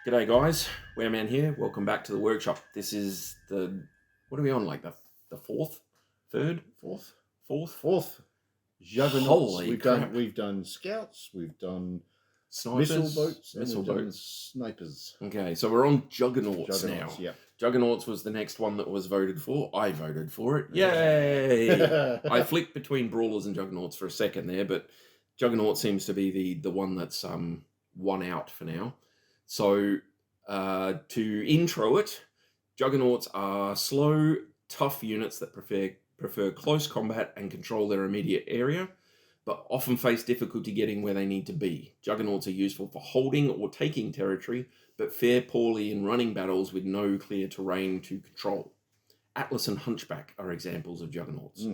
G'day guys, Wearman here. Welcome back to the workshop. This is what are we on, like the fourth Juggernauts. Holy crap. We've done scouts, we've done snipers, missile boats, and we've done snipers. Okay, so we're on Juggernauts now. Yeah. Juggernauts was the next one that was voted for. I voted for it. Yay! I flicked between Brawlers and Juggernauts for a second there, but Juggernaut seems to be the one that's won out for now. So to intro it, Juggernauts are slow, tough units that prefer close combat and control their immediate area, but often face difficulty getting where they need to be. Juggernauts are useful for holding or taking territory, but fare poorly in running battles with no clear terrain to control. Atlas and Hunchback are examples of Juggernauts.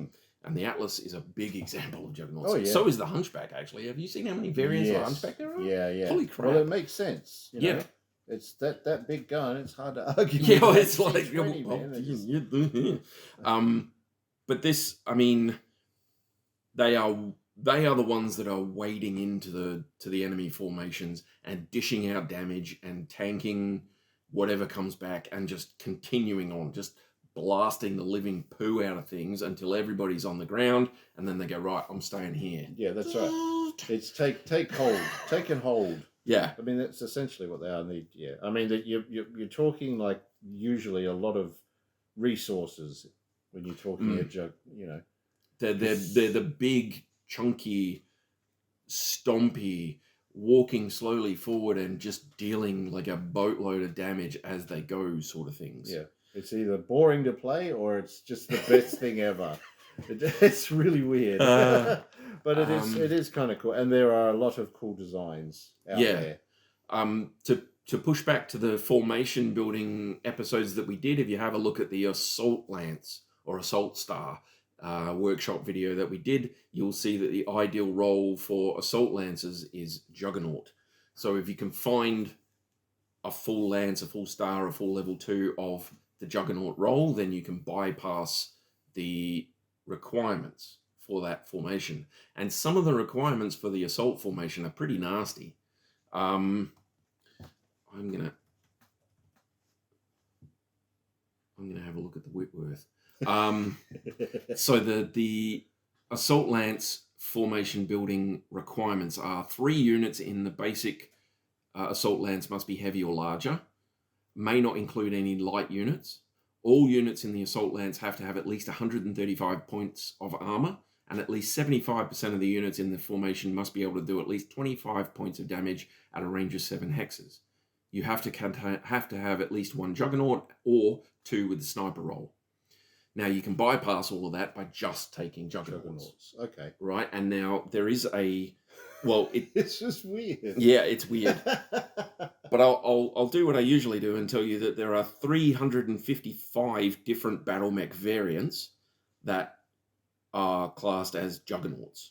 And the Atlas is a big example of Juggernauts. Oh, yeah. So is the Hunchback, actually. Have you seen how many variants of the Hunchback there are? Yeah. Holy crap. Well, it makes sense. You know? Yeah. It's that big gun, it's hard to argue. Yeah, it's like... but this, I mean, they are the ones that are wading into the enemy formations and dishing out damage and tanking whatever comes back and just continuing on, just blasting the living poo out of things until everybody's on the ground, and then they go, right, I'm staying here. Yeah, that's right. It's take hold, take and hold. Yeah, I mean that's essentially what they are. Yeah, I mean that you're talking like usually a lot of resources when you're talking they're the big, chunky, stompy, walking slowly forward and just dealing like a boatload of damage as they go, sort of things. Yeah. It's either boring to play or it's just the best thing ever. It's really weird, but it is kind of cool, and there are a lot of cool designs out there. To push back to the formation building episodes that we did, if you have a look at the Assault Lance or Assault Star workshop video that we did, you'll see that the ideal role for Assault Lancers is Juggernaut. So if you can find a full Lance, a full Star, a full level 2 of the Juggernaut role, then you can bypass the requirements for that formation. And some of the requirements for the assault formation are pretty nasty. I'm gonna have a look at the Whitworth. So the Assault Lance formation building requirements are 3 units in the basic Assault Lance must be heavy or larger. May not include any light units. All units in the Assault Lance have to have at least 135 points of armor, and at least 75% of the units in the formation must be able to do at least 25 points of damage at a range of 7 hexes. You have to have at least 1 Juggernaut or 2 with the sniper role. Now you can bypass all of that by just taking Juggernauts. Okay. Right, and now there is it's just weird. Yeah, it's weird. But I'll do what I usually do and tell you that there are 355 different BattleMech variants that are classed as Juggernauts.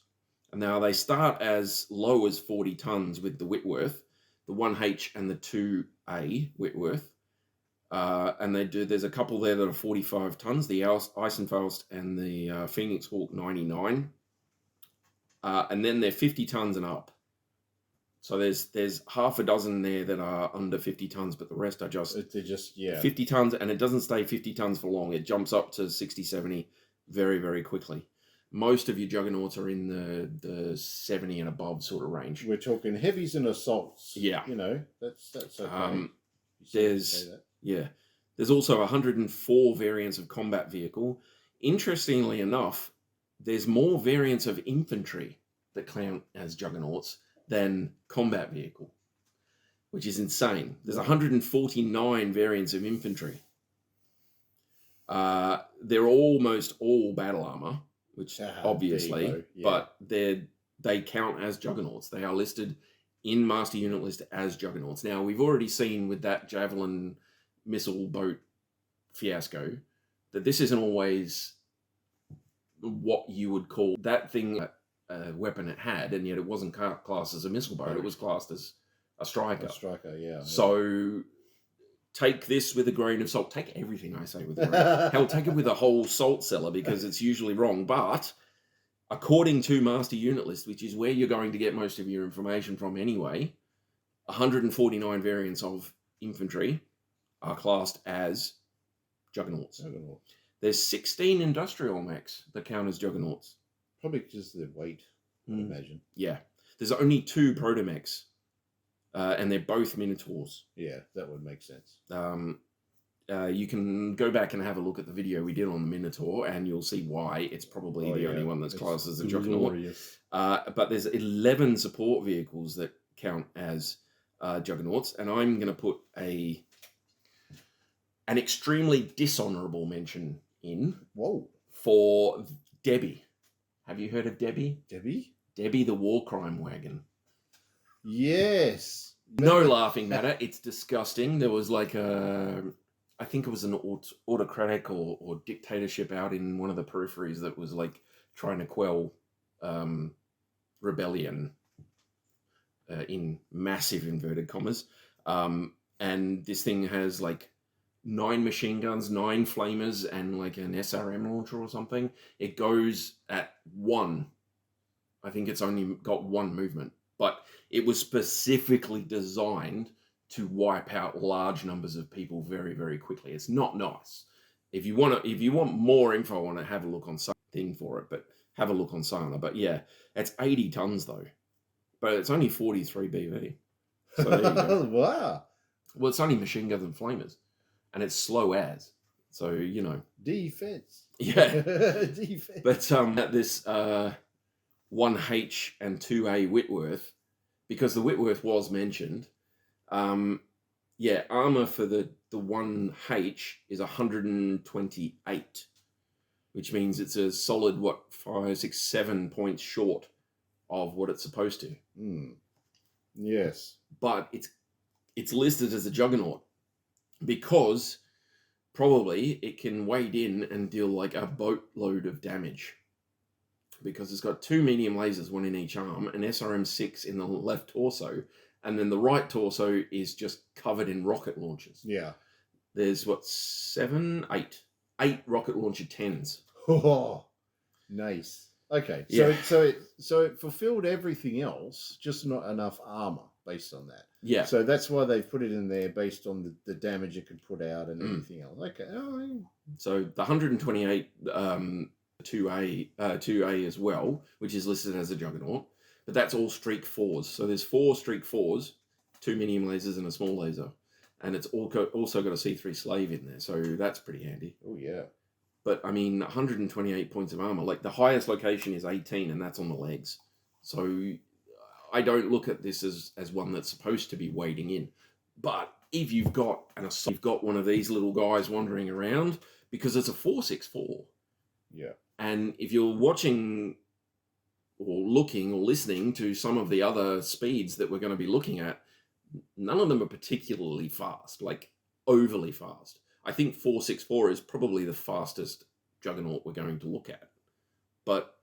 And now they start as low as 40 tons with the Whitworth, the 1H and the 2A Whitworth. And there's a couple there that are 45 tons, the Eisenfaust and the Phoenix Hawk 99. And then they're 50 tons and up. So there's half a dozen there that are under 50 tons, but the rest are just 50 tons, and it doesn't stay 50 tons for long. It jumps up to 60, 70 very, very quickly. Most of your Juggernauts are in the 70 and above sort of range. We're talking heavies and assaults. Yeah. You know, that's okay. There's also 104 variants of combat vehicle. Interestingly enough, there's more variants of infantry that count as Juggernauts than combat vehicle, which is insane. There's 149 variants of infantry. They're almost all battle armor, which obviously, but they count as Juggernauts. They are listed in Master Unit List as Juggernauts. Now, we've already seen with that Javelin missile boat fiasco that this isn't always what you would call that thing weapon it had, and yet it wasn't classed as a missile boat. It was classed as a striker. A striker, yeah. So take this with a grain of salt. Take everything I say with a grain. Hell, take it with a whole salt cellar, because it's usually wrong. But according to Master Unit List, which is where you're going to get most of your information from anyway, 149 variants of infantry are classed as Juggernauts. Juggernaut. There's 16 industrial mechs that count as Juggernauts. Probably just their weight, I imagine. Yeah. There's only 2 protomechs, and they're both Minotaurs. Yeah, that would make sense. You can go back and have a look at the video we did on the Minotaur, and you'll see why it's probably the only one that's classed as a Juggernaut. But there's 11 support vehicles that count as Juggernauts, and I'm going to put an extremely dishonourable mention in for Debbie. Have you heard of Debbie? Debbie? Debbie the War Crime Wagon. Yes. No laughing matter. It's disgusting. There was like I think it was an autocratic or dictatorship out in one of the peripheries that was like trying to quell rebellion in massive inverted commas. And this thing has like 9 machine guns, 9 flamers, and like an SRM launcher or something. It goes at 1. I think it's only got 1 movement, but it was specifically designed to wipe out large numbers of people very, very quickly. It's not nice. If you want more info on it, have a look on something for it, but have a look on Sana. But yeah, it's 80 tons though, but it's only 43 BV. So there you go. Wow. Well, it's only machine guns and flamers, and it's slow as. So, you know. Defense. Yeah. Defense. But this 1H and 2A Whitworth, because the Whitworth was mentioned, armor for the 1H is 128, which means it's a solid, 5, 6, 7 points short of what it's supposed to. Yes. But it's listed as a Juggernaut because probably it can wade in and deal like a boatload of damage, because it's got 2 medium lasers, 1 in each arm, an SRM-6 in the left torso, and then the right torso is just covered in rocket launchers. Yeah. There's 8 rocket launcher 10s. Oh, nice. Okay. So it fulfilled everything else, just not enough armor based on that. Yeah. So that's why they've put it in there based on the damage it could put out and everything else. Okay. So the 128 2A as well, which is listed as a Juggernaut, but that's all Streak 4s. So there's 4 Streak 4s, 2 medium lasers and a small laser, and it's also got a C3 slave in there, so that's pretty handy. Oh yeah. But I mean, 128 points of armor, like the highest location is 18, and that's on the legs. So I don't look at this as one that's supposed to be wading in. But if you've got one of these little guys wandering around, because it's a 464. Yeah. And if you're watching or looking or listening to some of the other speeds that we're going to be looking at, none of them are particularly fast, like overly fast. I think 464 is probably the fastest Juggernaut we're going to look at. But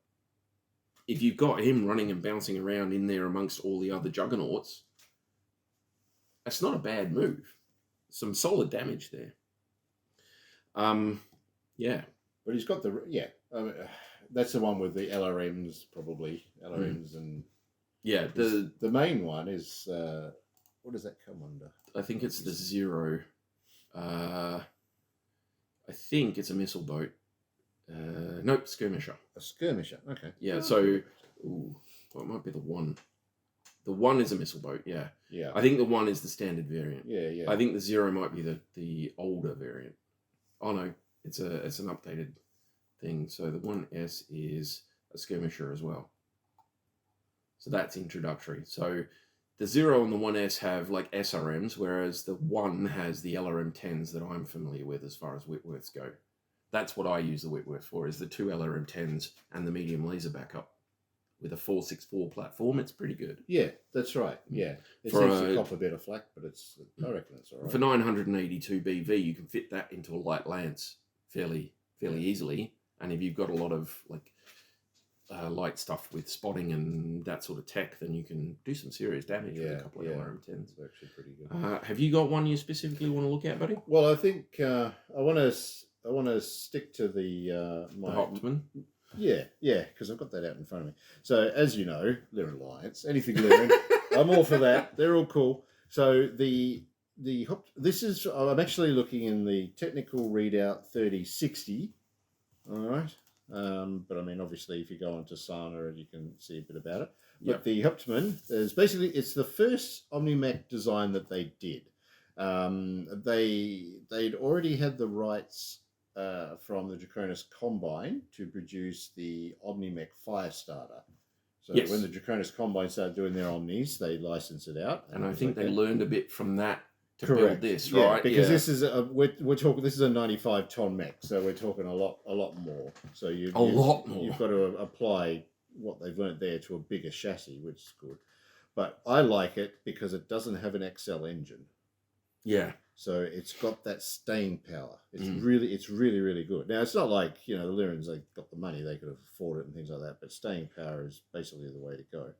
if you've got him running and bouncing around in there amongst all the other Juggernauts, that's not a bad move. Some solid damage there. Yeah. But he's got that's the one with the LRMs, probably. LRMs and... Yeah. The main one is... what does that come under? I think it's the 0. I think it's a missile boat. Nope, skirmisher. A skirmisher, okay. Yeah, it might be the 1. The 1 is a missile boat, yeah. Yeah. I think the 1 is the standard variant. Yeah, yeah. I think the 0 might be the older variant. Oh no, it's an updated thing. So the 1S is a skirmisher as well. So that's introductory. So the 0 and the 1S have like SRMs, whereas the 1 has the LRM-10s that I'm familiar with as far as Whitworths go. That's what I use the Whitworth for, is the 2 LRM-10s and the medium laser backup. With a 464 platform, it's pretty good. Yeah, that's right. Yeah. It seems to cop a bit of flack, but I reckon it's all right. For 982 BV, you can fit that into a light lance fairly easily. And if you've got a lot of like light stuff with spotting and that sort of tech, then you can do some serious damage with a couple of LRM-10s. It's actually pretty good. Have you got one you specifically want to look at, buddy? Well, I think I want to stick to the Hauptmann. Yeah, because I've got that out in front of me. So, as you know, Lyran Alliance, anything Lyran, I'm all for that. They're all cool. So, the this is, I'm actually looking in the technical readout 3060. All right. But I mean, obviously, if you go onto Sana, you can see a bit about it. But Yep. the Hauptmann is basically, it's the first OmniMech design that they did. They'd already had the rights from the Draconis Combine to produce the OmniMech Firestarter. So Yes. when the Draconis Combine started doing their Omnis, they licensed it out. And I think they learned a bit from that to Correct. build this, yeah, right? Because this is we're talking. This is a 95-ton mech, so we're talking a lot more. So you've got to apply what they've learnt there to a bigger chassis, which is good. But I like it because it doesn't have an XL engine. Yeah. So it's got that staying power. It's really good. Now it's not like, the Lyrans, they got the money, they could afford it and things like that. But staying power is basically the way to go.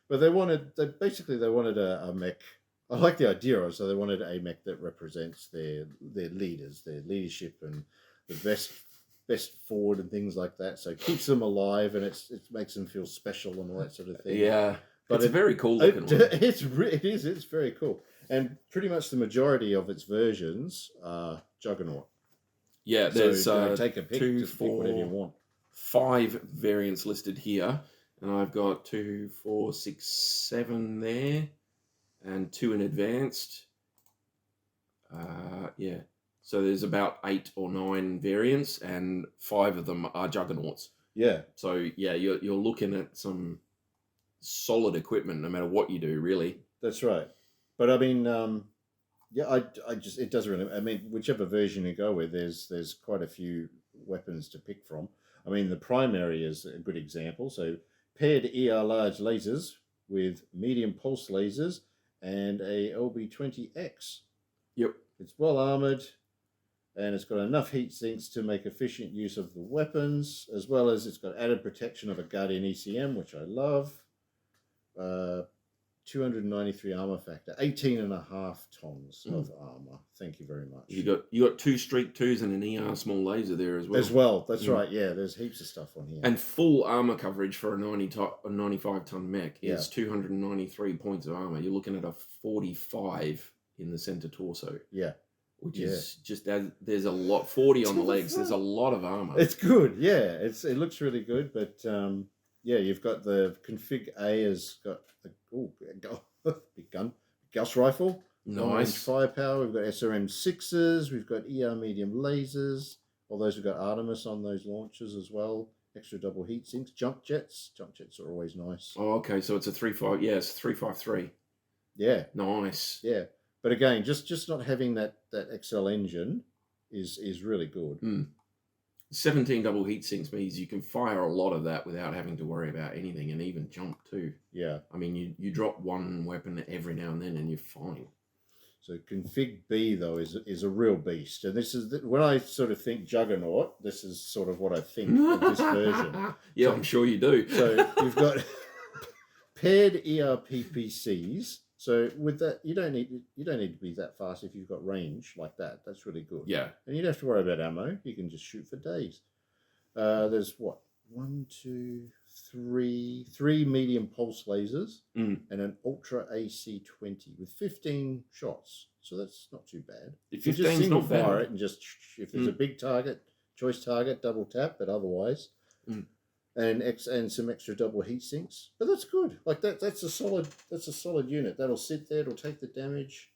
But they wanted a mech. I like the idea of it. So they wanted a mech that represents their leaders, their leadership, and the best forward and things like that. So it keeps them alive and it makes them feel special and all that sort of thing. Yeah, but it's a very cool looking one. It's very cool. And pretty much the majority of its versions are Juggernaut. Yeah, there's take a pick, pick whatever you want. 5 variants listed here, and I've got 2, 4, 6, 7 there, and 2 in advanced. Yeah, so there's about 8 or 9 variants, and 5 of them are Juggernauts. Yeah. So yeah, you're looking at some solid equipment, no matter what you do, really. That's right. But I mean, it doesn't really. I mean, whichever version you go with, there's quite a few weapons to pick from. I mean, the primary is a good example. So paired ER large lasers with medium pulse lasers and a LB20X. Yep. It's well armored, and it's got enough heat sinks to make efficient use of the weapons, as well as it's got added protection of a Guardian ECM, which I love. 293 armor factor, 18.5 tons of armor. Thank you very much. You got 2 Streak 2s and an ER small laser there as well. That's right. Yeah, there's heaps of stuff on here. And full armor coverage for a 95-ton mech is 293 points of armor. You're looking at a 45 in the center torso. Yeah. Which is just, there's a lot, 40 on the legs. There's a lot of armor. It's good. Yeah, it looks really good, but you've got the config A has got a big gun, Gauss rifle, nice firepower. We've got SRM6s, we've got ER medium lasers. All those, we've got Artemis on those launchers as well. Extra double heat sinks, jump jets. Jump jets are always nice. Oh, okay, so it's a 3.5. Yeah, it's 3.53. Yeah, nice. Yeah, but again, just not having that XL engine is really good. 17 double heat sinks means you can fire a lot of that without having to worry about anything, and even jump too. Yeah. I mean, you drop one weapon every now and then and you're fine. So config B, though, is a real beast. And this is, when I sort of think Juggernaut, this is sort of what I think of this version. Yeah, I'm sure you do. So you've got paired ERPPCs. So with that, you don't need to be that fast if you've got range like that. That's really good. Yeah. And you don't have to worry about ammo. You can just shoot for days. There's what? 1, 2, 3 medium pulse lasers and an ultra AC-20 with 15 shots. So that's not too bad. If you just single not bad. fire it and just, if there's a big target, choice target, double tap, but otherwise. And some extra double heat sinks, but that's good. Like that's a solid unit. That'll sit there. It'll take the damage.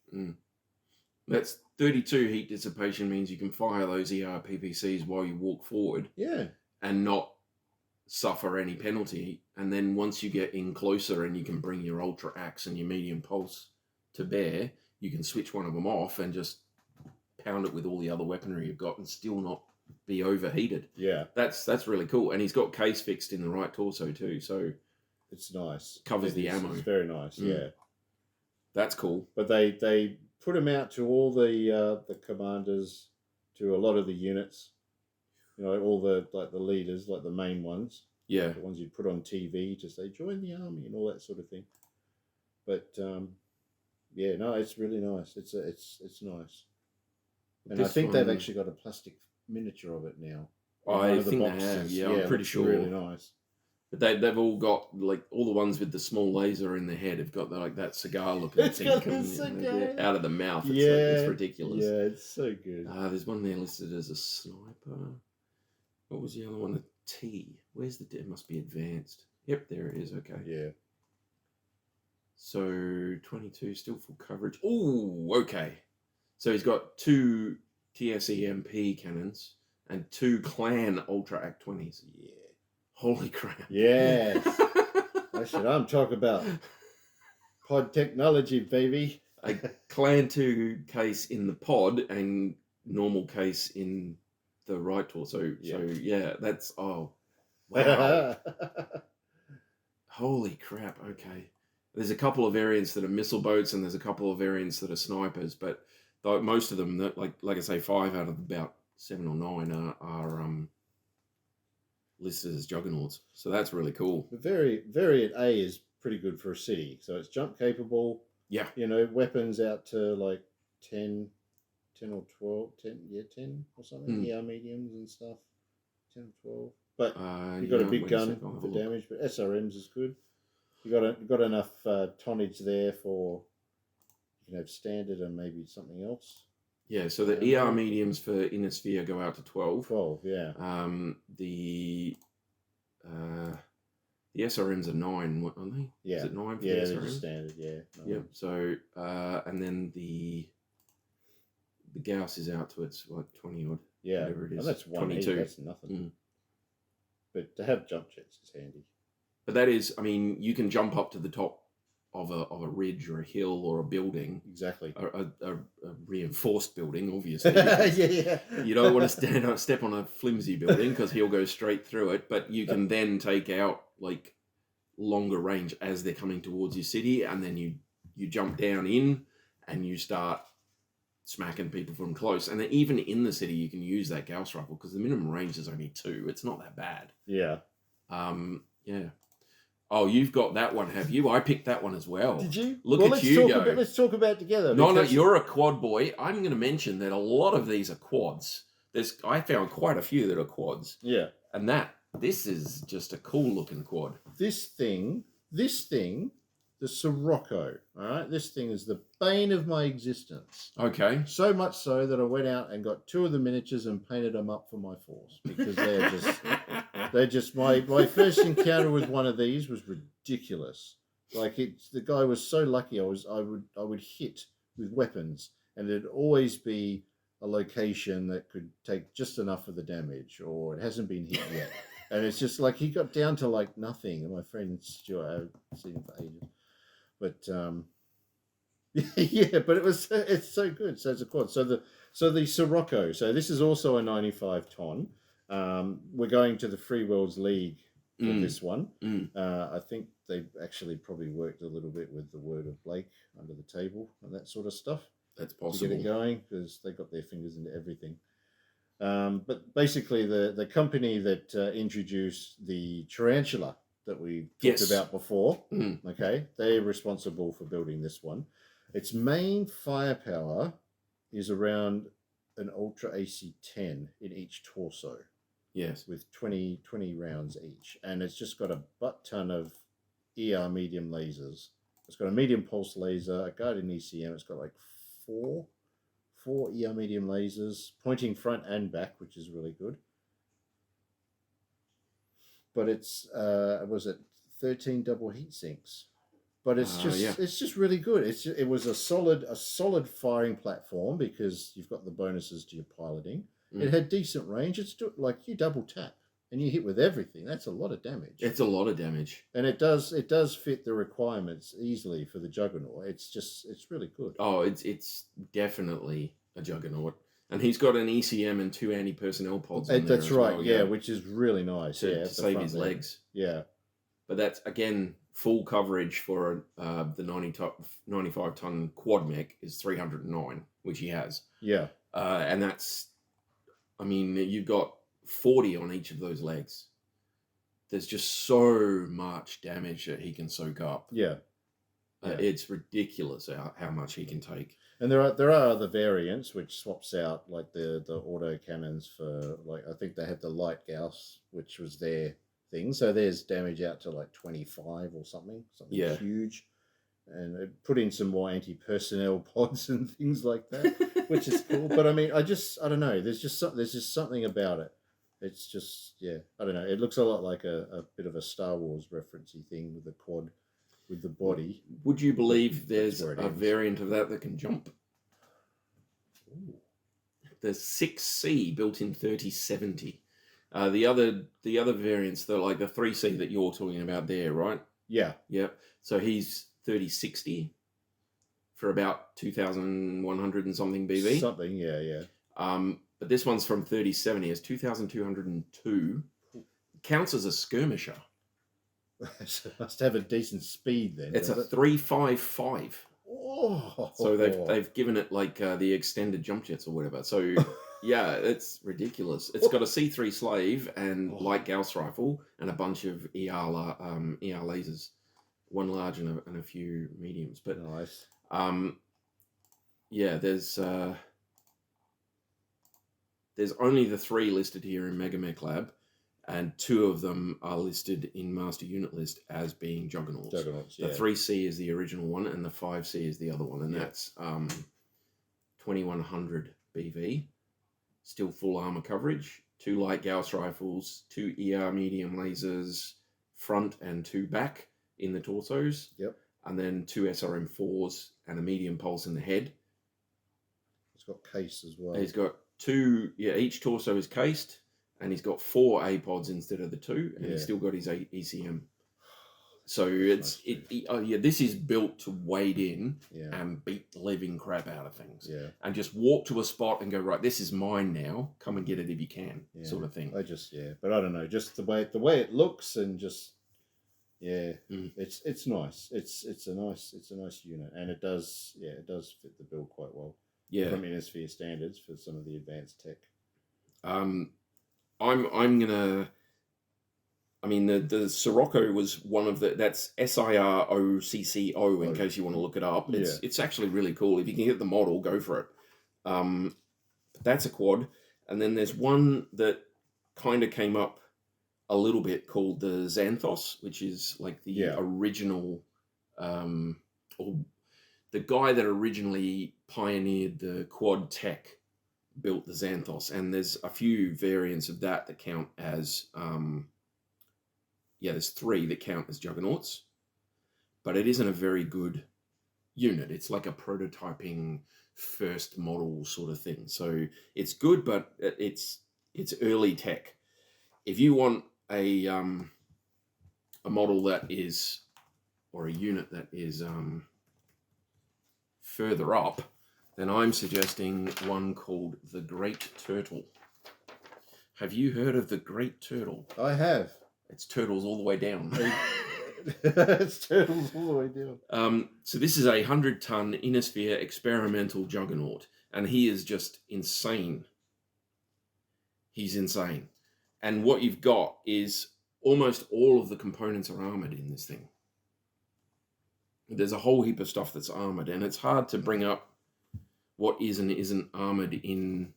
That's 32 heat dissipation means you can fire those ERPPCs while you walk forward. Yeah, and not suffer any penalty. And then once you get in closer and you can bring your ultra axe and your medium pulse to bear, you can switch one of them off and just pound it with all the other weaponry you've got and still not be overheated. Yeah, that's really cool. And he's got case fixed in the right torso too, so it's nice. Covers the ammo. It's very nice. Yeah, that's cool. But they put him out to all the commanders, to a lot of the units. You know, all the leaders, like the main ones. Yeah, the ones you put on TV to say join the army and all that sort of thing. But yeah, no, it's really nice. It's nice. And I think they've actually got a plastic miniature of it now. I think they have. Yeah, I'm pretty sure. Really nice. But they've all got, like, all the ones with the small laser in their head have got like that cigar looking It's thing got coming the cigar. out of the mouth. It's Yeah, like, it's ridiculous. yeah, it's so good. There's one there listed as a sniper. What was the other one? A T. Where's the? It must be advanced. Yep, there it is. Okay. Yeah. So 22 still full coverage. Oh, okay. So he's got 2 TSEMP cannons and 2 Clan Ultra Act 20s. Yeah. Holy crap. Yes. That's what I'm talking about. Pod technology, baby. A Clan 2 case in the pod and normal case in the right torso. Yeah. So, yeah, that's... Oh, wow. Holy crap. Okay. There's a couple of variants that are missile boats and there's a couple of variants that are snipers, but most of them, like I say, 5 out of about 7 or 9 are listed as Juggernauts. So that's really cool. The variant A is pretty good for a city. So it's jump capable. Yeah. You know, weapons out to like 10 or 12, 10 or something. ER mediums and stuff. 10 or 12. But you've got a big gun for damage, but SRMs is good. You got enough tonnage there for, you can have standard and maybe something else. Yeah, so the ER mediums for Inner Sphere go out to 12. 12, yeah. The SRMs are 9, aren't they? Yeah. Is it 9 for the the they're SRMs? Standard, yeah. 9. Yep. So and then the Gauss is out to its like 20 odd. Yeah. Whatever it is. And that's 180, that's nothing. But to have jump jets is handy. But that is, I mean, you can jump up to the top of a ridge or a hill or a building. Exactly. A reinforced building, obviously. Yeah. You don't want to step on a flimsy building because he'll go straight through it. But you can then take out like longer range as they're coming towards your city, and then you jump down in and you start smacking people from close. And then even in the city, you can use that Gauss rifle because the minimum range is only 2. It's not that bad. Yeah. Yeah. Oh, you've got that one, have you? I picked that one as well. Did you? Look at you go. Let's talk about it together. No, you're a quad boy. I'm going to mention that a lot of these are quads. I found quite a few that are quads. Yeah. And this is just a cool looking quad. This thing, the Sirocco, all right? This thing is the bane of my existence. Okay. So much so that I went out and got 2 of the miniatures and painted them up for my force because they're just my first encounter with one of these was ridiculous. Like the guy was so lucky. I would hit with weapons and it'd always be a location that could take just enough of the damage, or it hasn't been hit yet. And it's just like he got down to like nothing. And my friend Stuart, I haven't seen him for ages, but yeah, but it's so good. So it's a quad. So the Sirocco. So this is also a 95 ton. We're going to the Free Worlds League for this one. I think they've actually probably worked a little bit with the word of Blake under the table and that sort of stuff. That's possible. To get it going because they got their fingers into everything. But basically, the company that introduced the tarantula that we talked about before, okay, they're responsible for building this one. Its main firepower is around an Ultra AC-10 in each torso. Yes. With 20 rounds each. And it's just got a butt ton of ER medium lasers. It's got a medium pulse laser, a guided ECM. It's got like four ER medium lasers pointing front and back, which is really good. But it's, was it 13 double heat sinks? But it's just really good. It was a solid firing platform because you've got the bonuses to your piloting. It had decent range. It's like you double tap and you hit with everything. That's a lot of damage. It's a lot of damage. And it does fit the requirements easily for the Juggernaut. It's really good. Oh, it's definitely a Juggernaut. And he's got an ECM and 2 anti-personnel pods in there. That's right, well, which is really nice. To save his legs. Yeah. But that's, again, full coverage for the 95-ton quad mech is 309, which he has. Yeah. And that's, I mean, you've got 40 on each of those legs. There's just so much damage that he can soak up. Yeah. It's ridiculous how much he can take. And there are other variants which swaps out like the auto cannons for, like, I think they had the light Gauss, which was their thing. So there's damage out to like 25 or something Yeah. huge. And it put in some more anti-personnel pods and things like that, which is cool. But I mean, I don't know. There's just something about it. It's just, yeah, I don't know. It looks a lot like a bit of a Star Wars referencey thing with the quad, with the body. Would you believe there's where it a ends. variant of that can jump? Ooh. The 6C built in 3070. The other variants, like the 3C that you're talking about there, right? Yeah. Yeah. So he's 3060 for about 2,100 and something BV. Something, yeah. But this one's from 3070. It's 2,202. Counts as a skirmisher. So must have a decent speed then. It's a 355. Oh. So they've given it like the extended jump jets or whatever. So yeah, it's ridiculous. It's got a C3 slave and light Gauss rifle and a bunch of ER lasers, one large and a few mediums. But nice. Yeah, there's only the 3 listed here in Megamech Lab, and 2 of them are listed in Master Unit List as being Juggernauts. Yeah. The 3C is the original one, and the 5C is the other one, and that's 2100 BV. Still full armor coverage, 2 light Gauss rifles, 2 ER medium lasers front and 2 back in the torsos. Yep. And then 2 SRM4s and a medium pulse in the head. It's got case as well. He's got 2, each torso is cased, and he's got 4 A-pods instead of the 2, and he's still got his ECM. So this is built to wade in and beat the living crap out of things. Yeah. And just walk to a spot and go, right, this is mine now. Come and get it if you can, sort of thing. But I don't know, just the way it looks and just it's nice. It's a nice unit, and it does fit the bill quite well. Yeah. From Innisphere standards for some of the advanced tech. I'm gonna. I mean, the Sirocco was one of that's SIROCCO in case you want to look it up. It's actually really cool. If you can get the model, go for it. That's a quad, and then there's one that kind of came up a little bit called the Xanthos, which is like the original, or the guy that originally pioneered the quad tech built the Xanthos, and there's a few variants of that count as, there's 3 that count as Juggernauts, but it isn't a very good unit. It's like a prototyping first model sort of thing. So it's good, but it's early tech. If you want a model that is, or a unit that is further up, then I'm suggesting one called the Great Turtle. Have you heard of the Great Turtle? I have. It's turtles all the way down. It's turtles all the way down. So this is a 100-ton Innisphere experimental Juggernaut, and he is just insane. He's insane. And what you've got is almost all of the components are armored in this thing. There's a whole heap of stuff that's armored, and it's hard to bring up what is and isn't armored in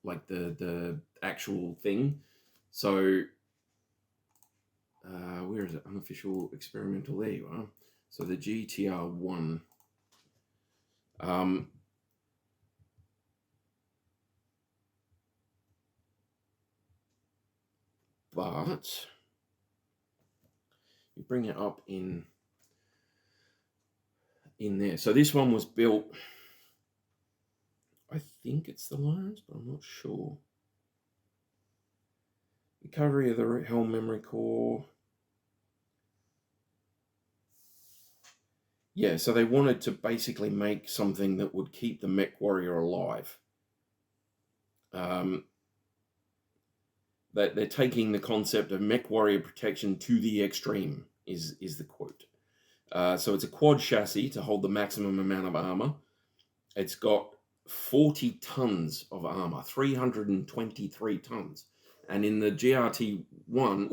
like the actual thing. So where is it? Unofficial experimental. There you are. So the GTR1. But you bring it up in there. So this one was built, I think it's the Lions, but I'm not sure. Recovery of the Helm Memory Core. Yeah, so they wanted to basically make something that would keep the Mech Warrior alive. They're taking the concept of Mech Warrior protection to the extreme, is the quote. So it's a quad chassis to hold the maximum amount of armor. It's got 40 tons of armor, 323 tons. And in the GTR1,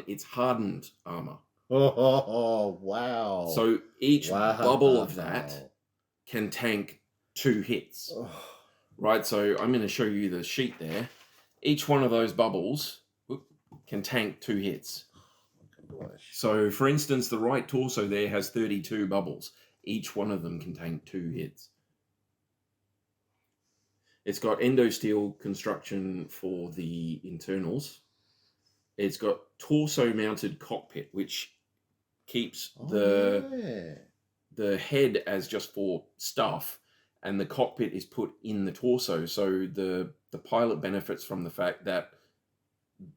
it's hardened armor. Oh, wow. So each bubble of that can tank 2 hits. Right, so I'm going to show you the sheet there. Each one of those bubbles can tank 2 hits. Gosh. So, for instance, the right torso there has 32 bubbles. Each one of them can tank 2 hits. It's got endosteel construction for the internals. It's got torso-mounted cockpit, which keeps the head as just for stuff, and the cockpit is put in the torso. So the pilot benefits from the fact that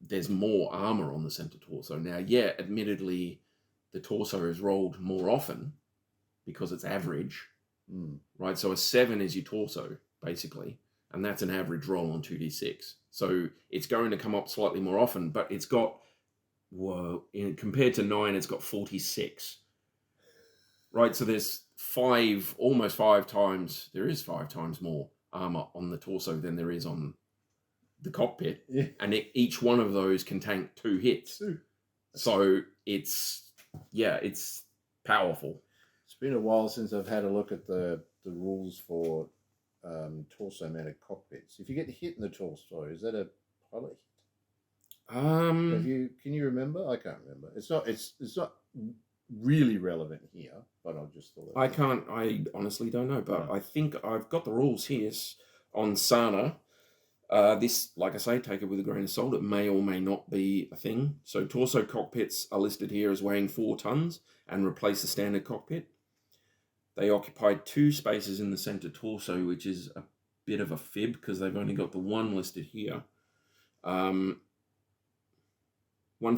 there's more armor on the center torso. Now, yeah, admittedly, the torso is rolled more often because it's average, right? So a 7 is your torso, basically, and that's an average roll on 2d6. So it's going to come up slightly more often, but it's got, compared to 9, it's got 46. Right, so there's almost 5 times, there is 5 times more armor on the torso than there is on the cockpit. Yeah. And each one of those can tank 2 hits. So it's powerful. It's been a while since I've had a look at the rules for torso-mounted cockpits. If you get hit in the torso, is that a pilot hit? Can you remember? I can't remember. It's not really relevant here, but I just thought I honestly don't know, but I think I've got the rules here on Sana. This, like I say, take it with a grain of salt. It may or may not be a thing. So torso cockpits are listed here as weighing 4 tons and replace the standard cockpit. They occupy 2 spaces in the center torso, which is a bit of a fib because they've only got the one listed here. One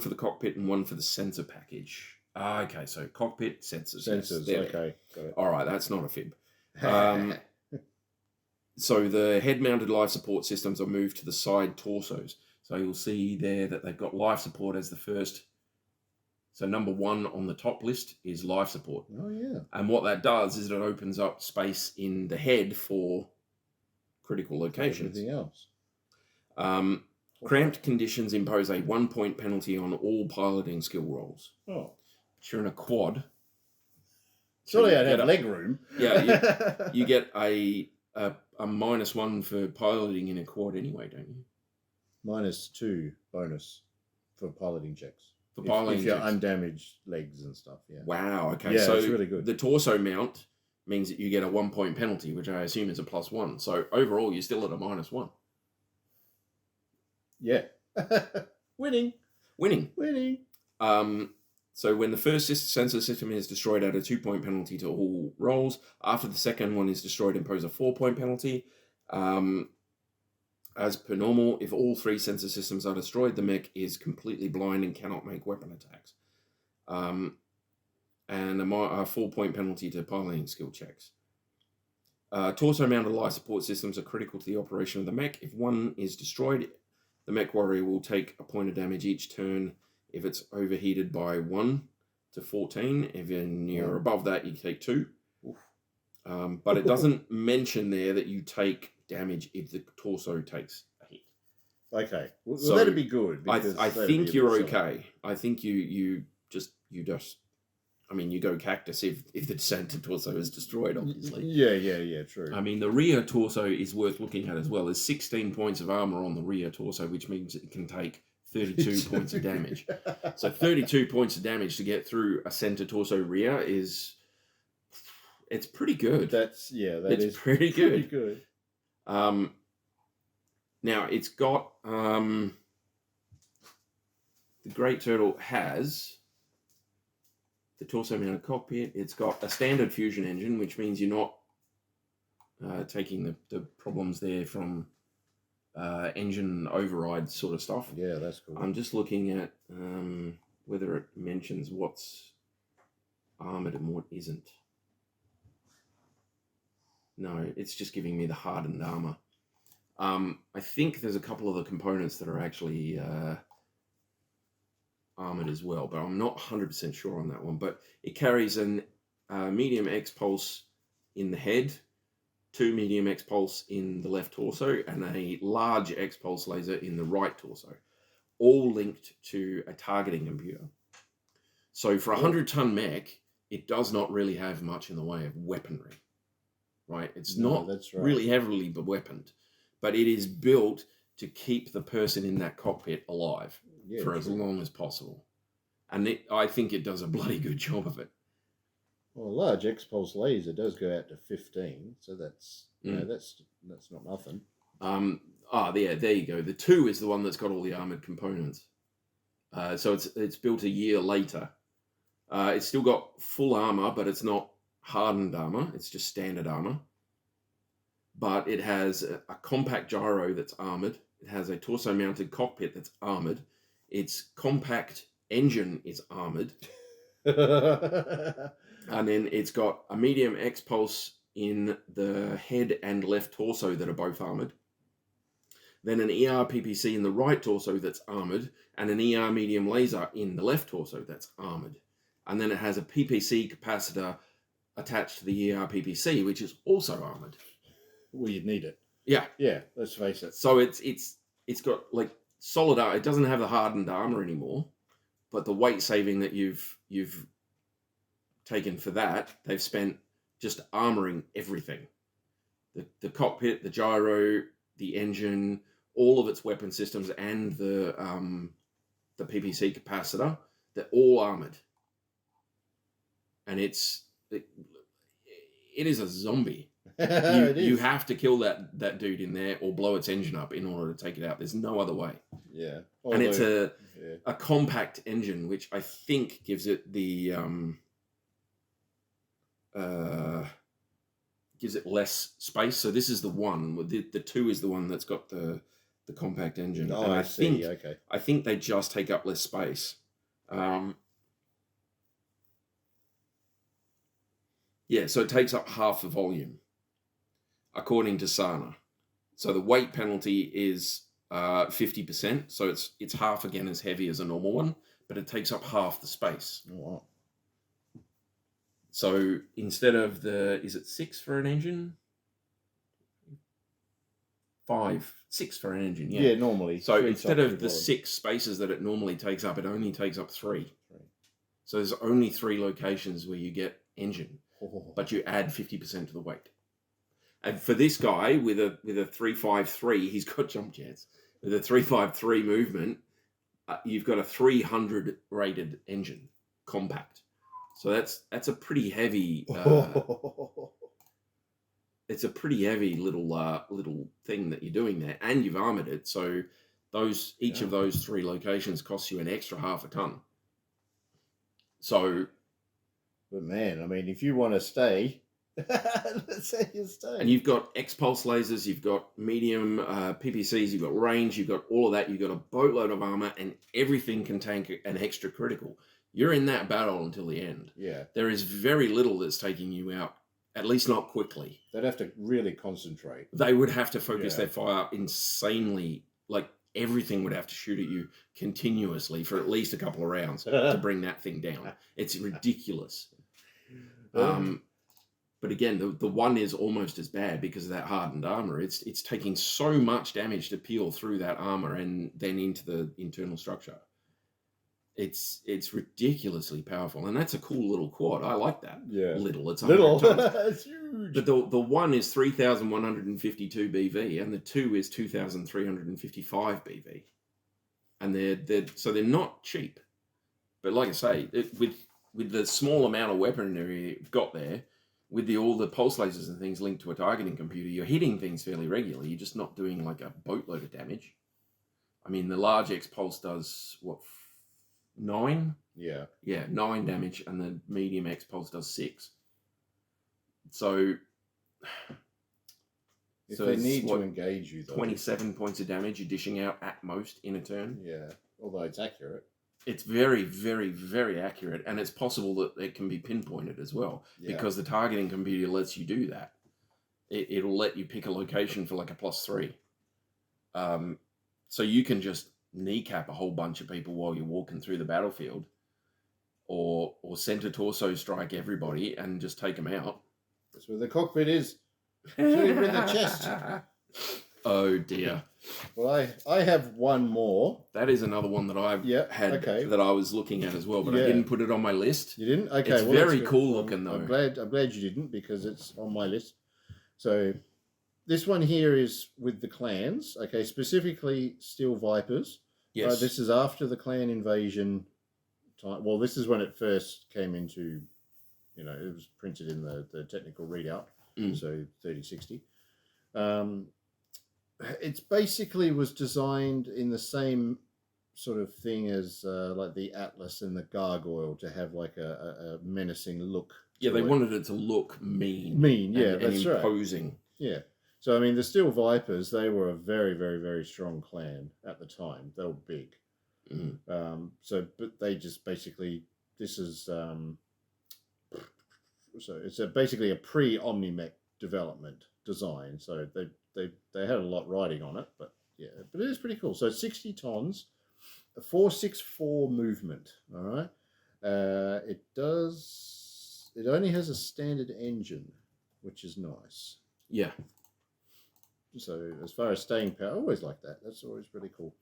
for the cockpit and one for the sensor package. Okay, so cockpit, sensors. Sensors, yes, okay. Got it. All right, that's not a fib. So the head-mounted life support systems are moved to the side torsos. So you'll see there that they've got life support as the first. So number 1 on the top list is life support. Oh, yeah. And what that does is it opens up space in the head for critical locations. Everything else. Cramped conditions impose a 1-point penalty on all piloting skill rolls. Oh. If you're in a quad. Surely I'd have leg room. Yeah, you get a -1 for piloting in a quad anyway, don't you? -2 bonus for piloting checks. For piloting if you're checks. undamaged legs and stuff, yeah. Wow, okay. Yeah, so it's really good. The torso mount means that you get a 1-point penalty, which I assume is a +1. So overall, you're still at a -1. Yeah. Winning. So when the first sensor system is destroyed, add a 2-point penalty to all rolls. After the second one is destroyed, impose a 4-point penalty. As per normal, if all 3 sensor systems are destroyed, the mech is completely blind and cannot make weapon attacks. And a 4-point penalty to piloting skill checks. Torso-mounted life support systems are critical to the operation of the mech. If one is destroyed, the mech warrior will take a point of damage each turn if it's overheated by 1 to 14. If you're above that, you take 2. But it doesn't mention there that you take damage if the torso takes a hit. Okay. Well, so that'd be good. I think you're okay. I think you go cactus if the center torso is destroyed, obviously. Yeah, true. I mean, the rear torso is worth looking at as well. There's 16 points of armor on the rear torso, which means it can take 32 points of damage. So 32 points of damage to get through a center torso rear it's pretty good. It's pretty good. Now it's got the Great Turtle has the torso-mounted cockpit. It's got a standard fusion engine, which means you're not taking the problems there from engine override sort of stuff. Yeah, that's cool. I'm just looking at whether it mentions what's armored and what isn't. No, it's just giving me the hardened armor. I think there's a couple of the components that are actually armored as well, but I'm not 100% sure on that one. But it carries an medium X pulse in the head, 2 medium X pulse in the left torso, and a large X pulse laser in the right torso, all linked to a targeting computer. So for a 100-ton mech, it does not really have much in the way of weaponry, right? It's not really heavily weaponed, but it is built to keep the person in that cockpit alive for as long as possible. And I think it does a bloody good job of it. Well, a large X-pulse laser does go out to 15, so that's that's not nothing. Yeah, there you go. The 2 is the one that's got all the armored components. So it's built a year later. It's still got full armor, but it's not hardened armor. It's just standard armor. But it has a compact gyro that's armored. It has a torso-mounted cockpit that's armored. Its compact engine is armored. And then it's got a medium X-pulse in the head and left torso that are both armored. Then an ER PPC in the right torso that's armored, and an ER medium laser in the left torso that's armored. And then it has a PPC capacitor attached to the ER PPC, which is also armored. Well, you'd need it. Yeah. Yeah, let's face it. So it's got like solid armor. It doesn't have the hardened armor anymore, but the weight saving that you've taken for that, they've spent just armoring everything. The cockpit, the gyro, the engine, all of its weapon systems, and the PPC capacitor, they're all armored. And it is a zombie. You have to kill that dude in there or blow its engine up in order to take it out. There's no other way. Yeah. And it's a compact engine, which I think gives it the gives it less space. So this is the one. The 2 is the one that's got the compact engine. Oh, and I see. Okay. I think they just take up less space. Yeah, so it takes up half the volume, according to Sana. So the weight penalty is 50%. So it's half again as heavy as a normal one, but it takes up half the space. Oh, wow. So instead of is it 6 for an engine? 6 for an engine, yeah. Yeah, normally. So instead of the 6 spaces that it normally takes up, it only takes up 3. So there's only 3 locations where you get engine, but you add 50% to the weight. And for this guy with a 353, he's got jump jets. With a 353 movement, you've got a 300 rated engine, compact. So that's a pretty heavy. It's a pretty heavy little thing that you're doing there, and you've armored it. So each of those 3 locations costs you an extra half a ton. So, but man, I mean, if you want to stay, let's say you stay. And you've got X-pulse lasers, you've got medium PPCs, you've got range, you've got all of that. You've got a boatload of armor, and everything can tank an extra critical. You're in that battle until the end. Yeah. There is very little that's taking you out, at least not quickly. They'd have to really concentrate. They would have to focus their fire insanely. Like, everything would have to shoot at you continuously for at least a couple of rounds to bring that thing down. It's ridiculous. But again, the 1 is almost as bad because of that hardened armor. It's taking so much damage to peel through that armor and then into the internal structure. It's ridiculously powerful, and that's a cool little quad. I like that. Yeah, little. It's it's huge. But the 1 is 3,152 BV, and the 2 is 2,355 BV, and they're not cheap. But like I say, with the small amount of weaponry you've got there, with all the pulse lasers and things linked to a targeting computer, you're hitting things fairly regularly. You're just not doing like a boatload of damage. I mean, the large X-pulse does what? 9? Yeah, 9 damage, and the medium X-pulse does 6. So if they need to engage you, though, 27 points of damage you're dishing out at most in a turn. Yeah, although it's accurate. It's very, very, very accurate, and it's possible that it can be pinpointed as well, because the targeting computer lets you do that. It'll let you pick a location for like a +3. So you can just kneecap a whole bunch of people while you're walking through the battlefield, or center torso strike everybody and just take them out. That's where the cockpit is. Shoot him in the chest. Oh dear. Well, I have one more. That is another one that I've had that I was looking at as well, but I didn't put it on my list. You didn't? Okay. It's very cool looking though. I'm glad you didn't, because it's on my list. So this one here is with the clans. Okay, specifically Steel Vipers. Yes. This is after the clan invasion time. Well, this is when it first came into, it was printed in the technical readout. So 3060. It's basically was designed in the same sort of thing as like the Atlas and the Gargoyle, to have like a menacing look. Yeah, they wanted it to look mean. Yeah, and that's imposing. Right. Yeah. So, I mean, the Steel Vipers, they were a very, very, very strong clan at the time. They were big. But they just basically, this is, so it's basically a pre-OmniMech development design. So they had a lot riding on it, but yeah, but it is pretty cool. So 60 tons, a 464 movement, all right? It only has a standard engine, which is nice. Yeah. So as far as staying power, I always like that. That's always pretty cool.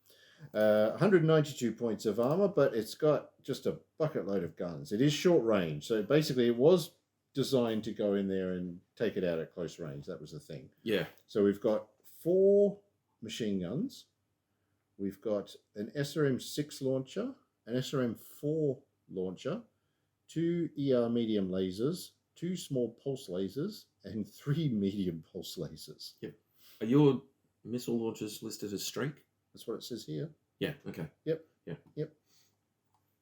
192 points of armor, but it's got just a bucket load of guns. It is short range. So basically it was designed to go in there and take it out at close range. That was the thing. Yeah. So we've got 4 machine guns. We've got an SRM-6 launcher, an SRM-4 launcher, 2 ER medium lasers, 2 small pulse lasers, and 3 medium pulse lasers. Yep. Are your missile launchers listed as strike? That's what it says here. Yeah, okay. Yep. Yeah. Yep.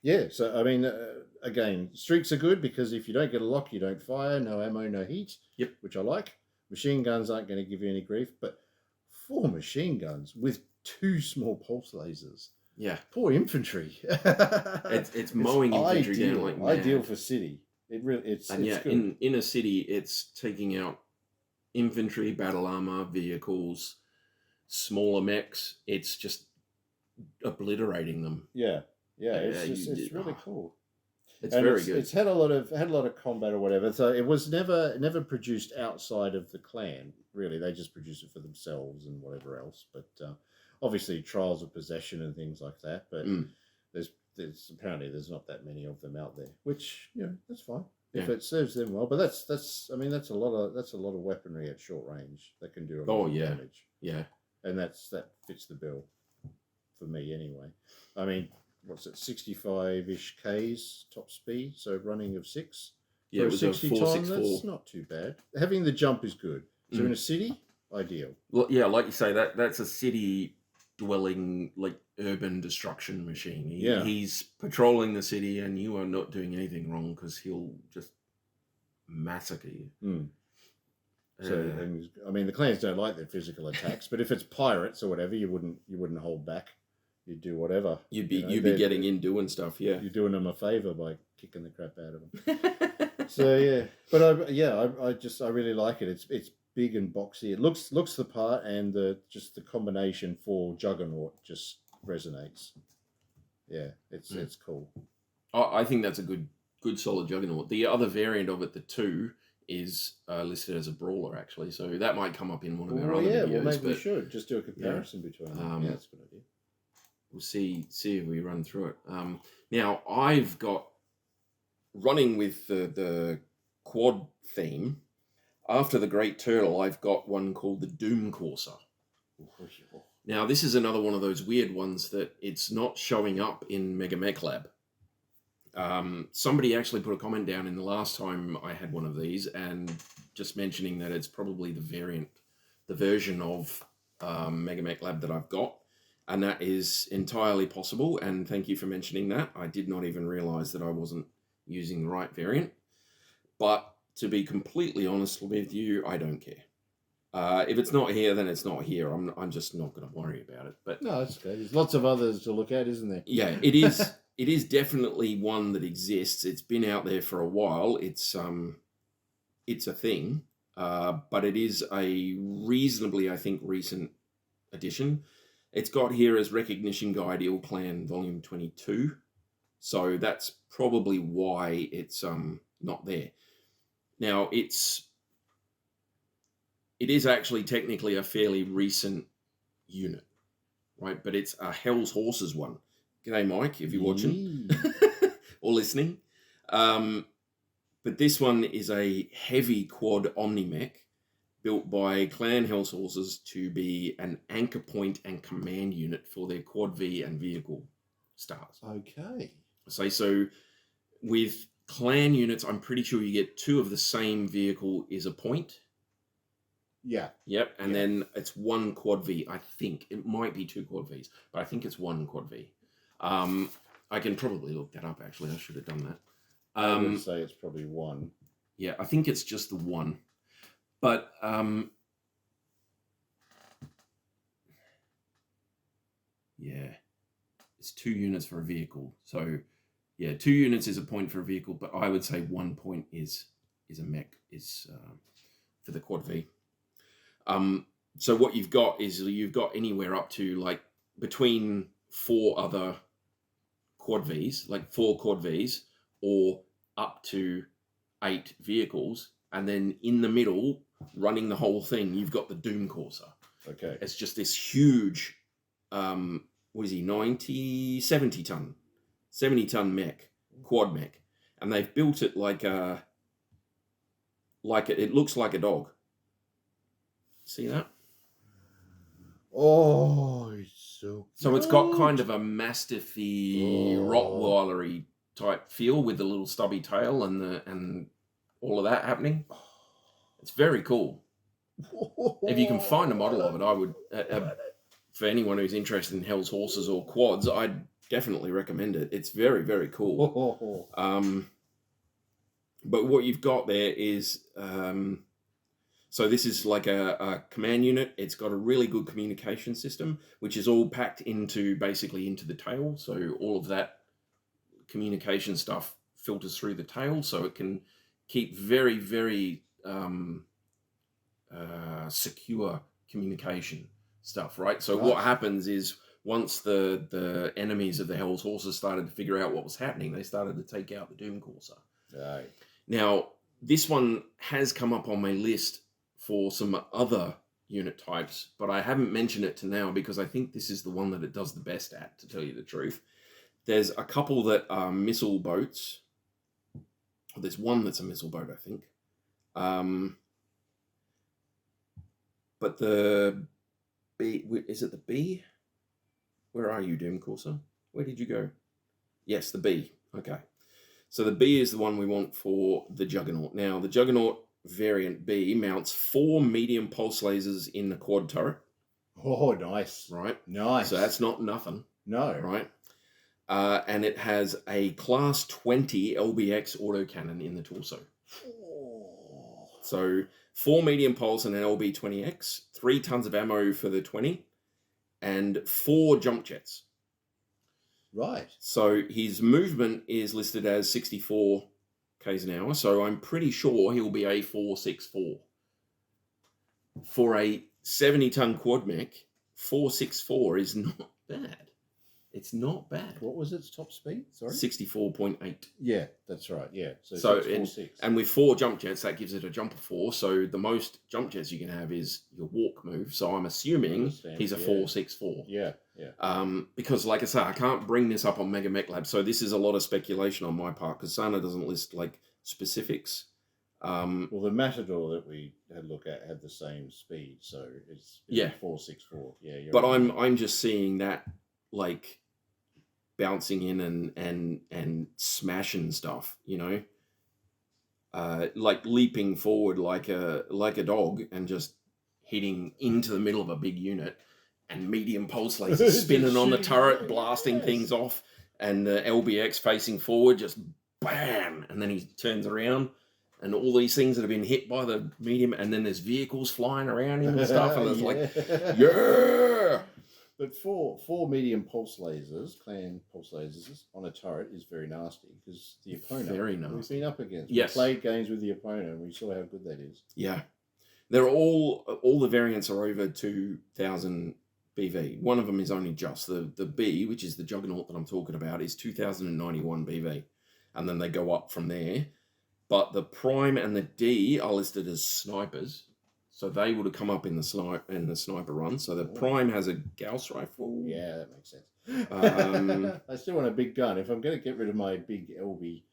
Yeah, so, I mean, again, streaks are good because if you don't get a lock, you don't fire. No ammo, no heat. Yep. Which I like. Machine guns aren't going to give you any grief, but 4 machine guns with 2 small pulse lasers. Yeah. Poor infantry. It's mowing infantry ideal, down like mad. Ideal for city. It's good. In a city, it's taking out infantry, battle armor, vehicles, smaller mechs. It's just obliterating them. Yeah. It's really cool. It's very good. It's had a lot of combat or whatever. So it was never produced outside of the clan. Really, they just produced it for themselves and whatever else. But obviously, trials of possession and things like that. But there's apparently not that many of them out there, which that's fine if it serves them well. But that's a lot of weaponry at short range that can do a lot of damage. Yeah, and that fits the bill for me anyway. I mean, what's it, 65-ish Ks top speed, so running of 6. Yeah, it was a 464. That's not too bad. Having the jump is good. So in a city, ideal. Well, yeah, like you say, that's a city dwelling, like urban destruction machine. He's patrolling the city, and you are not doing anything wrong because he'll just massacre you. So, and, I mean, the clans don't like their physical attacks, but if it's pirates or whatever, you wouldn't hold back. You'd do whatever. You'd be getting in doing stuff. Yeah, you're doing them a favor by kicking the crap out of them. So yeah, but I really like it. It's big and boxy. It looks the part, and the combination for Juggernaut just resonates. Yeah, it's cool. I think that's a good solid Juggernaut. The other variant of it, the 2, is listed as a brawler actually, so that might come up in one of our other videos. Well, maybe we should just do a comparison between them. Yeah, that's a good idea. We'll see if we run through it. Now I've got, running with the quad theme, after the Great Turtle, I've got one called the Doom Courser. Now this is another one of those weird ones that it's not showing up in Mega Mech Lab. Somebody actually put a comment down in the last time I had one of these, and just mentioning that it's probably the version of Mega Mech Lab that I've got. And that is entirely possible, and thank you for mentioning that. I did not even realize that I wasn't using the right variant. But to be completely honest with you, I don't care. If it's not here, then it's not here. I'm just not going to worry about it. But no, that's okay. There's lots of others to look at, isn't there? Yeah, it is. It is definitely one that exists. It's been out there for a while. It's a thing, but it is a reasonably, I think, recent addition. It's got here as Recognition Guide Ill Clan Volume 22. So that's probably why it's not there. Now, it is actually technically a fairly recent unit, right? But it's a Hell's Horses one. G'day, Mike, if you're watching or listening. But this one is a heavy quad OmniMech built by Clan Hell's Horses to be an anchor point and command unit for their Quad V and vehicle stars. Okay. So with clan units, I'm pretty sure you get 2 of the same vehicle is a point. Yeah. Yep. And then it's 1 Quad V. I think it might be 2 Quad Vs, but I think it's 1 Quad V. I can probably look that up, actually. I should have done that. I would say it's probably 1. Yeah, I think it's just the 1. But yeah, it's 2 units for a vehicle. So yeah, 2 units is a point for a vehicle, but I would say 1 point is a mech for the Quad V. So what you've got is you've got anywhere up to like between 4 other Quad Vs, like 4 Quad Vs, or up to 8 vehicles, and then in the middle, running the whole thing, you've got the Doom Courser. Okay. It's just this huge, what is he, 70 ton mech, quad mech, and they've built it it looks like a dog. See that? Oh, it's so it's got kind of a mastiffy, Rottweilery type feel with the little stubby tail and all of that happening. It's very cool. If you can find a model of it, I would, for anyone who's interested in Hell's Horses or quads, I'd definitely recommend it. It's very, very cool. But what you've got there is, so this is like a command unit. It's got a really good communication system, which is all packed basically into the tail. So all of that communication stuff filters through the tail, so it can keep very, very secure communication stuff, right? So what happens is once the enemies of the Hell's Horses started to figure out what was happening, they started to take out the Doom Courser. Right. Now, this one has come up on my list for some other unit types, but I haven't mentioned it to now because I think this is the one that it does the best at, to tell you the truth. There's a couple that are missile boats. There's one that's a missile boat, I think. But the B, is it the B? Where are you, Doom Courser? Where did you go? Yes, the B. Okay. So the B is the one we want for the Juggernaut. Now, the Juggernaut variant B mounts 4 medium pulse lasers in the quad turret. Oh, nice. Right? Nice. So that's not nothing. No. Right? And it has a Class 20 LBX autocannon in the torso. Oh. So 4 medium pulse and an LB-20X, 3 tons of ammo for the 20, and 4 jump jets. Right. So his movement is listed as 64 k's an hour, so I'm pretty sure he'll be a 464. For a 70-ton quad mech, 464 is not bad. It's not bad. What was its top speed? Sorry? 64.8. Yeah, that's right. Yeah. So 646. and with 4 jump jets, that gives it a jump of 4. So the most jump jets you can have is your walk move. So I'm assuming he's a 464. Yeah, yeah. Because like I say, I can't bring this up on Mega Mech Lab. So this is a lot of speculation on my part because Sana doesn't list like specifics. Well, the Matador that we had a look at had the same speed, so it's 464. Yeah, but right. I'm just seeing that like bouncing in and smashing stuff, you know, like leaping forward like a dog and just hitting into the middle of a big unit, and medium pulse lasers spinning on the turret, blasting things off, and the LBX facing forward, just bam, and then he turns around. And all these things that have been hit by the medium, and then there's vehicles flying around him and stuff, and it's like, yeah. But four medium pulse lasers, clan pulse lasers on a turret is very nasty because the opponent we've been up against. Yes. We played games with the opponent and we saw how good that is. Yeah. They're all the variants are over 2,000 BV. One of them is only just the B, which is the Juggernaut that I'm talking about, is 2,091 BV. And then they go up from there. But the Prime and the D are listed as snipers. So they would have come up in the sniper run. So the Prime has a Gauss rifle. Yeah, that makes sense. I still want a big gun. If I'm going to get rid of my big LB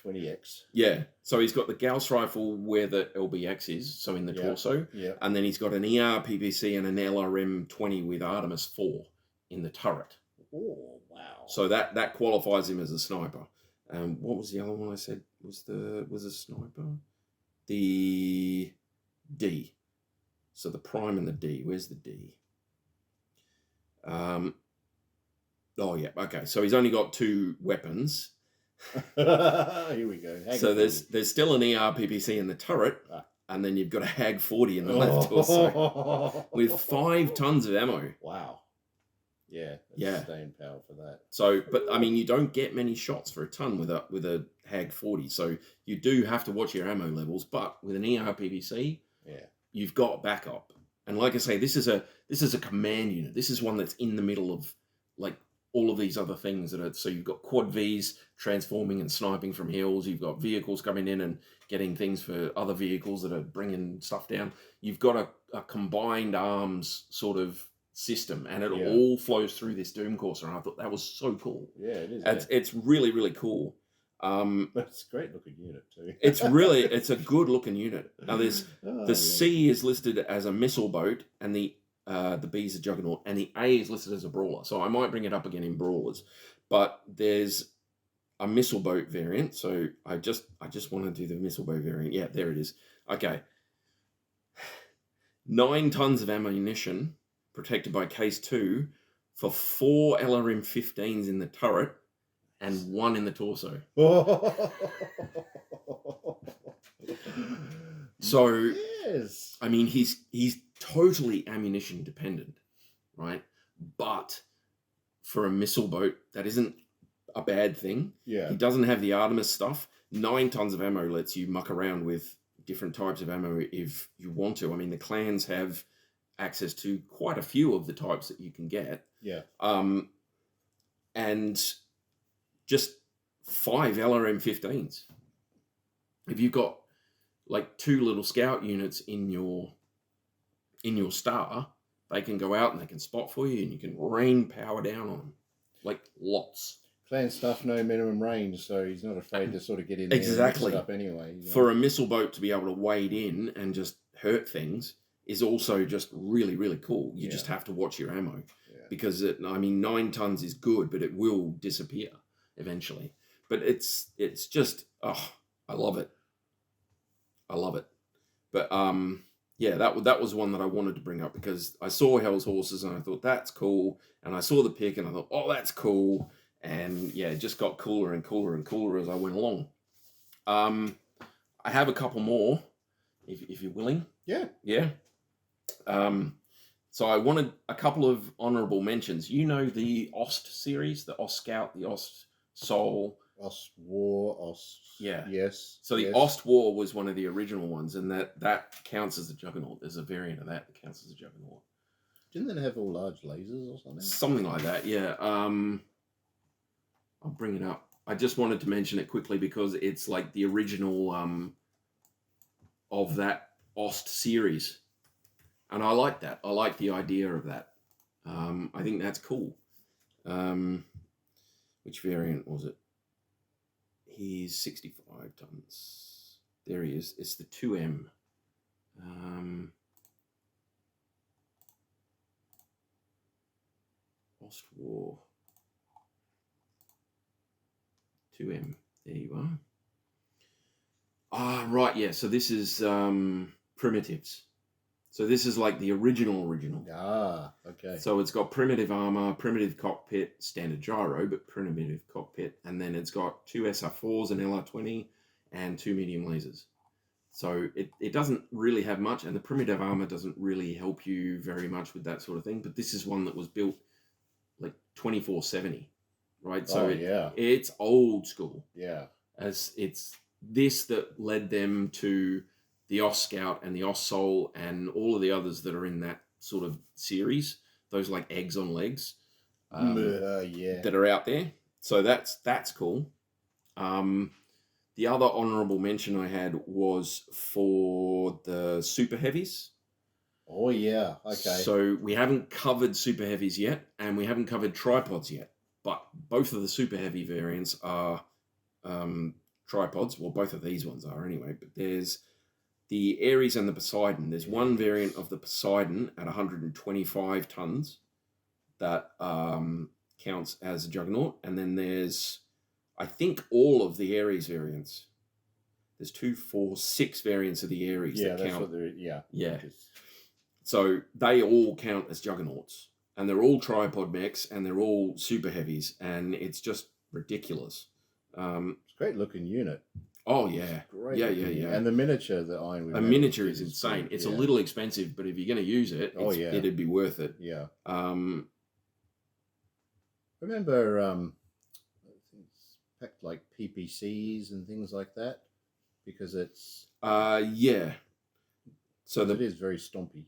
20x. Yeah. So he's got the Gauss rifle where the LBX is, so in the torso. Yeah. And then he's got an ER PPC and an LRM 20 with Artemis 4 in the turret. Oh, wow. So that qualifies him as a sniper. What was the other one I said was a sniper? The D. So the prime and the D. Where's the D? Oh yeah, okay. So he's only got 2 weapons. Here we go. So there's still an ER PPC in the turret, and then you've got a Hag 40 in the left torso with 5 tons of ammo. Wow. Yeah. Staying power for that. So, but I mean, you don't get many shots for a ton with a Hag 40. So you do have to watch your ammo levels. But with an ER PPC, you've got backup. And like I say, this is a command unit. This is one that's in the middle of like all of these other things that are. So you've got quad Vs transforming and sniping from hills. You've got vehicles coming in and getting things for other vehicles that are bringing stuff down. You've got a combined arms sort of system, and it all flows through this Doom Courser, and I thought that was so cool. Yeah, it is. It's really, really cool. It's a great looking unit too. it's a good looking unit. Now the C is listed as a missile boat, and the B is a Juggernaut, and the A is listed as a brawler. So I might bring it up again in brawlers, but there's a missile boat variant. So I just want to do the missile boat variant. Yeah, there it is. Okay, 9 tons of ammunition, protected by case 2, for 4 LRM-15s in the turret and 1 in the torso. So, yes. I mean, he's totally ammunition dependent, right? But for a missile boat, that isn't a bad thing. Yeah. He doesn't have the Artemis stuff. 9 tons of ammo lets you muck around with different types of ammo if you want to. I mean, the clans have access to quite a few of the types that you can get. Yeah. And just 5 LRM-15s. If you've got like 2 little scout units in your star, they can go out and they can spot for you, and you can rain power down on them, like lots. Clan stuff, no minimum range, so he's not afraid to sort of get in there exactly. and mix it up anyway. You know? For a missile boat to be able to wade in and just hurt things is also just really, really cool. You just have to watch your ammo because 9 tons is good, but it will disappear eventually. But it's just, I love it. I love it. But that was one that I wanted to bring up because I saw Hell's Horses and I thought that's cool, and I saw the pick and I thought, oh, that's cool, and it just got cooler and cooler and cooler as I went along. I have a couple more, if you're willing. Yeah. So I wanted a couple of honourable mentions. You know the Ost series, the Ost Scout, the Ost Soul. Ost War, Ost... Yeah. Yes. So the Ost War was one of the original ones, and that counts as a Juggernaut. There's a variant of that counts as a Juggernaut. Didn't they have all large lasers or something? Something like that, yeah. I'll bring it up. I just wanted to mention it quickly because it's like the original of that Ost series. And I like that. I like the idea of that. I think that's cool. Which variant was it? He's 65 tons. There he is. It's the 2M. Ost War. 2M. There you are. Ah, right, yeah. So this is primitives. So this is like the original. Ah, okay. So it's got primitive armor, primitive cockpit, standard gyro, but primitive cockpit. And then it's got 2 SR4s, an LR20, and 2 medium lasers. So it doesn't really have much, and the primitive armor doesn't really help you very much with that sort of thing. But this is one that was built like 2470, right? So it's old school. Yeah. As it's this that led them to the Ost Scout and the Ost Soul and all of the others that are in that sort of series, those like eggs on legs that are out there. So that's cool. The other honourable mention I had was for the Super Heavies. Oh, yeah. Okay. So we haven't covered Super Heavies yet, and we haven't covered tripods yet, but both of the Super Heavy variants are tripods. Well, both of these ones are anyway, but there's the Ares and the Poseidon. There's one variant of the Poseidon at 125 tons that counts as a Juggernaut, and then there's, I think, all of the Ares variants. There's 2, 4, 6 variants of the Ares that that's count. what they're, yeah. So they all count as Juggernauts, and they're all tripod mechs, and they're all super heavies, and it's just ridiculous. It's a great looking unit. Oh yeah, yeah. And the miniature that a miniature is insane. It's a little expensive, but if you're going to use it, it'd be worth it. Yeah. Remember, packed like PPCs and things like that, because it's yeah. So it is very stompy.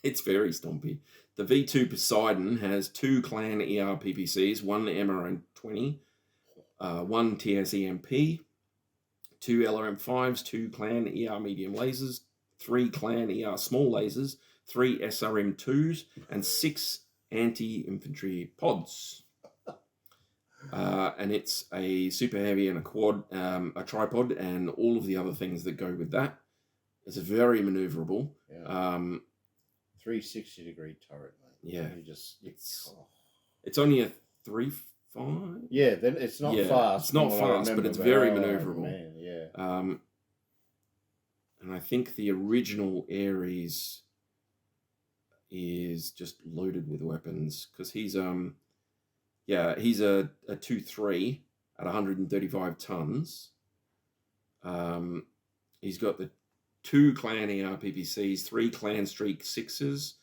It's very stompy. The V2 Poseidon has 2 clan ER PPCs, 1 MRM20, 1 TSEMP, 2 LRM5s, 2 clan ER medium lasers, 3 clan ER small lasers, 3 SRM2s, and 6 anti-infantry pods. And it's a super heavy and a quad, a tripod, and all of the other things that go with that. It's very maneuverable. Yeah. 360-degree turret, mate. Yeah. It's only a 3.5. Yeah, then it's not fast. It's not fast, but it's very maneuverable. Man, yeah. And I think the original Ares is just loaded with weapons, because he's a 2-3 at 135 tons. He's got the 2 clan ER PPCs, 3 clan streak 6s,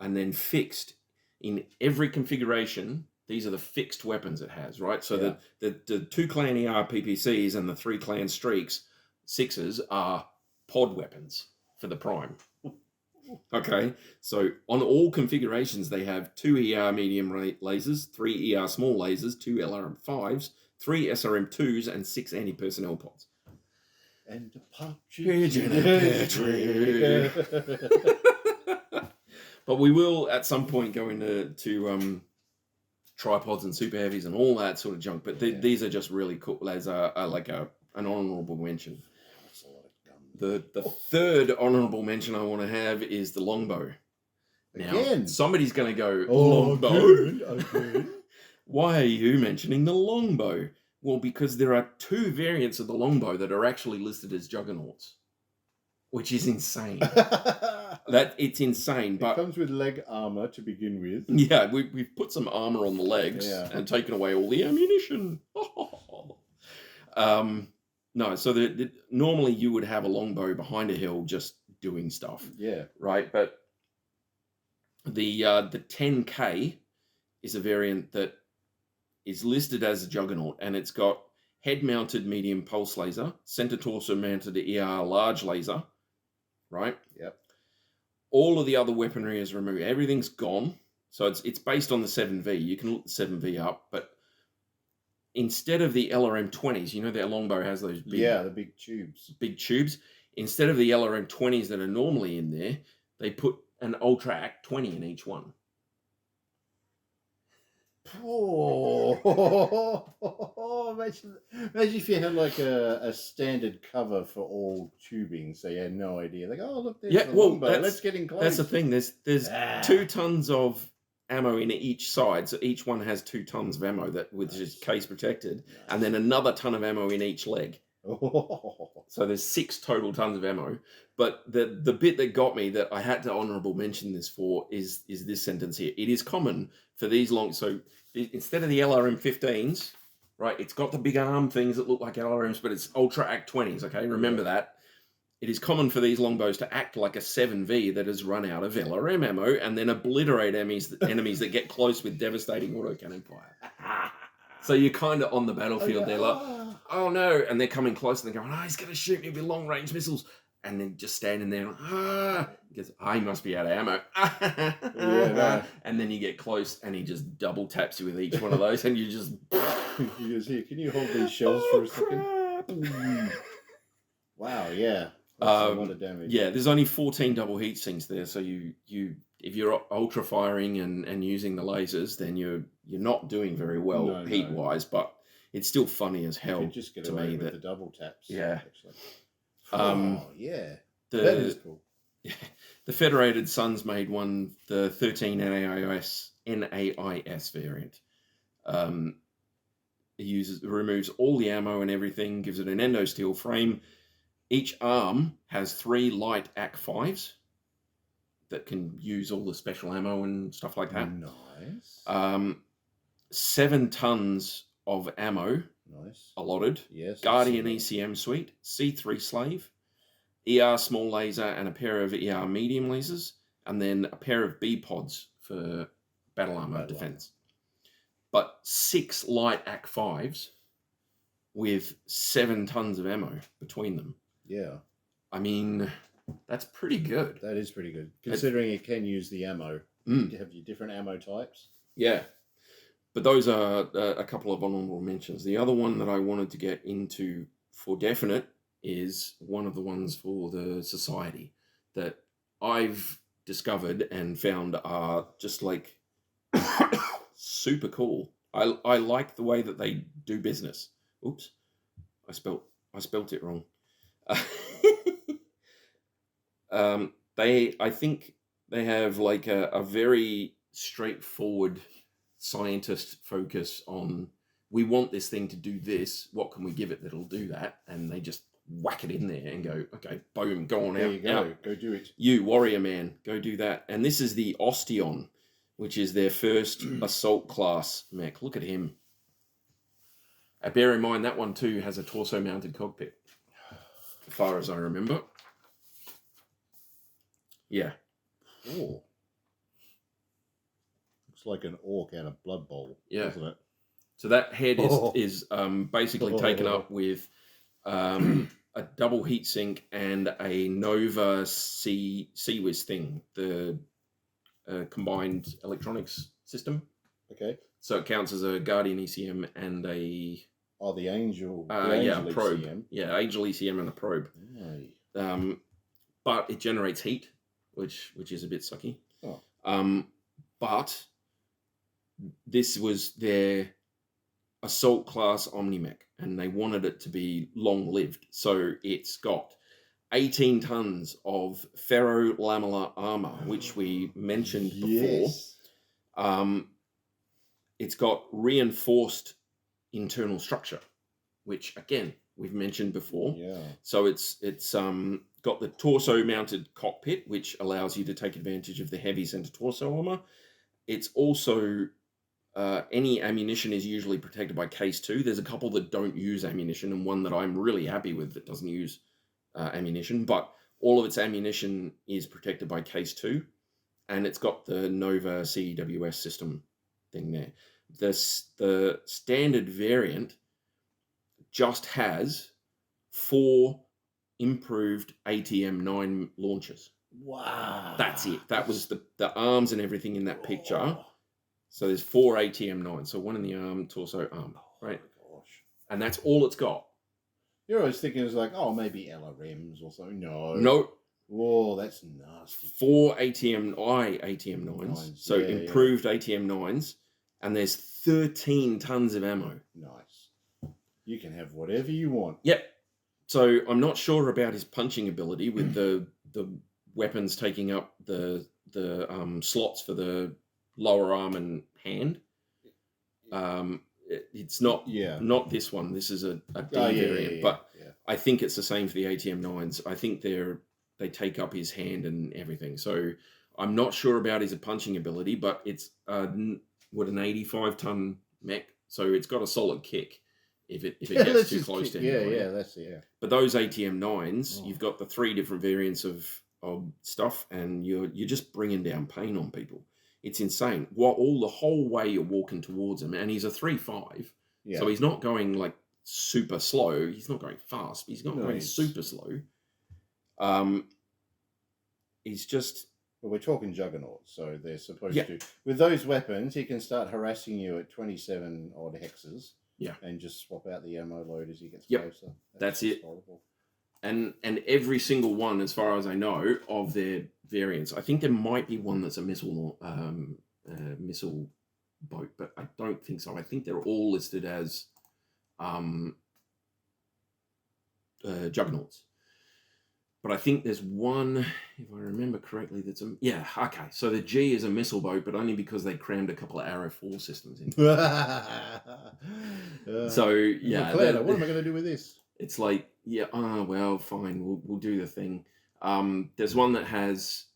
and then fixed in every configuration. These are the fixed weapons it has, right? So the 2 clan ER PPCs and the 3 clan streaks 6s are pod weapons for the Prime. Okay, so on all configurations, they have 2 ER medium lasers, 3 ER small lasers, 2 LRM5s, 3 SRM2s, and 6 anti-personnel pods. And a partridge in a pear tree. But we will at some point go into tripods and super heavies and all that sort of junk. But these are just really cool. There's like an honourable mention. That's a lot of The third honourable mention I want to have is the longbow. Again, now, somebody's going to go, longbow? Okay. Why are you mentioning the longbow? Well, because there are 2 variants of the longbow that are actually listed as Juggernauts, which is insane. It's insane. But it comes with leg armor to begin with. Yeah, we've put some armor on the legs and taken away all the ammunition. No, so normally you would have a longbow behind a hill just doing stuff. Yeah. Right, but the 10K is a variant that is listed as a Juggernaut, and it's got head-mounted medium pulse laser, center torso mounted ER large laser, right? Yep. All of the other weaponry is removed. Everything's gone. So it's based on the 7V. You can look the 7V up, but instead of the LRM20s, you know their longbow has those the big tubes. Big tubes. Instead of the LRM20s that are normally in there, they put an Ultra Act 20 in each one. Oh, imagine if you had like a standard cover for all tubing, so you had no idea. Like, oh look, there's the longbow. Let's get in close. That's the thing. There's 2 tons of ammo in each side, so each one has 2 tons of ammo which is case protected, and then another ton of ammo in each leg. So there's 6 total tons of ammo. But the bit that got me that I had to honourable mention this for is this sentence here. It is common for these so instead of the LRM15s, right, it's got the big arm things that look like LRMs, but it's Ultra Act 20s, okay? Remember that. It is common for these longbows to act like a 7V that has run out of LRM ammo and then obliterate enemies that get close with devastating autocannon fire. So you're kind of on the battlefield. They're like, oh no, and they're coming close and they're going, he's going to shoot me with long-range missiles. And then just standing there, because he must be out of ammo. And then you get close and he just double taps you with each one of those and you just... He goes, here, can you hold these shells for a second? Wow, yeah. That's a lot of damage. Yeah, there's only 14 double heat sinks there, so you if you're ultra firing and using the lasers, then you're not doing very well heat-wise, but it's still funny as You hell could just get to away me with that the double taps. Yeah. Actually. Um, Oh, yeah. That is the cool. the Federated Suns made one, the 13 NAIS variant. It removes all the ammo and everything, gives it an endo steel frame. Each arm has 3 light AC-5s that can use all the special ammo and stuff like that. Nice. 7 tons of ammo Nice. allotted. Yes. Guardian ECM suite, C3 slave, ER small laser, and a pair of ER medium lasers, and then a pair of B pods for battle armor defense. But 6 light AC-5s with 7 tons of ammo between them. Yeah. I mean, that's pretty good. That is pretty good. Considering it can use the ammo. Mm. You have your different ammo types. Yeah. But those are a couple of honorable mentions. The other one that I wanted to get into for definite is one of the ones for the Society that I've discovered and found are just like super cool. I like the way that they do business. Oops, I spelt it wrong. I think they have like a very straightforward scientist focus on, we want this thing to do this, what can we give it that'll do that? And they just whack it in there and go, okay, boom, go on, there out. You go. Out. Go do it. You, warrior man, go do that. And this is the Ostion, which is their first assault class mech. Look at him. Bear in mind, that one too has a torso-mounted cockpit, as far as I remember. Yeah. Oh. Looks like an orc out of Blood Bowl, doesn't it? So that head is basically taken up with a double heatsink and a Nova CWIS thing, the combined electronics system. Okay. So it counts as a Guardian ECM and a... Oh, the Angel. a probe. ECM. Yeah, Angel ECM and a probe. Aye. But it generates heat, which is a bit sucky. Oh. But this was their assault class Omnimech, and they wanted it to be long-lived. So it's got 18 tons of ferrolamellar armor, which we mentioned before. Yes. It's got reinforced internal structure, which again we've mentioned before. Yeah. So it's got the torso-mounted cockpit, which allows you to take advantage of the heavy center torso armor. It's also any ammunition is usually protected by case 2. There's a couple that don't use ammunition, and one that I'm really happy with that doesn't use ammunition. But all of its ammunition is protected by case 2, and it's got the Nova CWS system thing there. The standard variant just has 4 improved ATM-9 launchers. Wow. That's it. That was the arms and everything in that picture. So there's 4 ATM-9. So one in the arm, torso, arm. Right? Oh, gosh. And that's all it's got. You're always thinking it's like, oh, maybe LRMs or something. No. No. Whoa, that's nasty. 4 ATM-9s. So improved ATM-9s. And there's 13 tons of ammo. Nice. You can have whatever you want. Yep. So I'm not sure about his punching ability with the weapons taking up the slots for the lower arm and hand. It's not this one. This is a D variant, but I think it's the same for the ATM-9s. I think they take up his hand and everything. So I'm not sure about his punching ability, but it's an 85-ton mech, so it's got a solid kick if it gets too close to anybody. But those ATM-9s, you've got the 3 different variants of stuff, and you're just bringing down pain on people. It's insane. The whole way you're walking towards him, and he's a 3.5, so he's not going like super slow. He's not going fast, but he's not going super slow. He's just... Well, we're talking Juggernauts, so they're supposed to... With those weapons, he can start harassing you at 27 odd hexes. Yeah. And just swap out the ammo load as he gets closer. That's it. Horrible. And every single one, as far as I know, of their variants, I think there might be one that's a missile boat, but I don't think so. I think they're all listed as Juggernauts. But I think there's one, if I remember correctly, that's okay. So the G is a missile boat, but only because they crammed a couple of Arrow 4 systems in. So yeah, what am I going to do with this? It's like, well, fine, we'll do the thing. There's one that has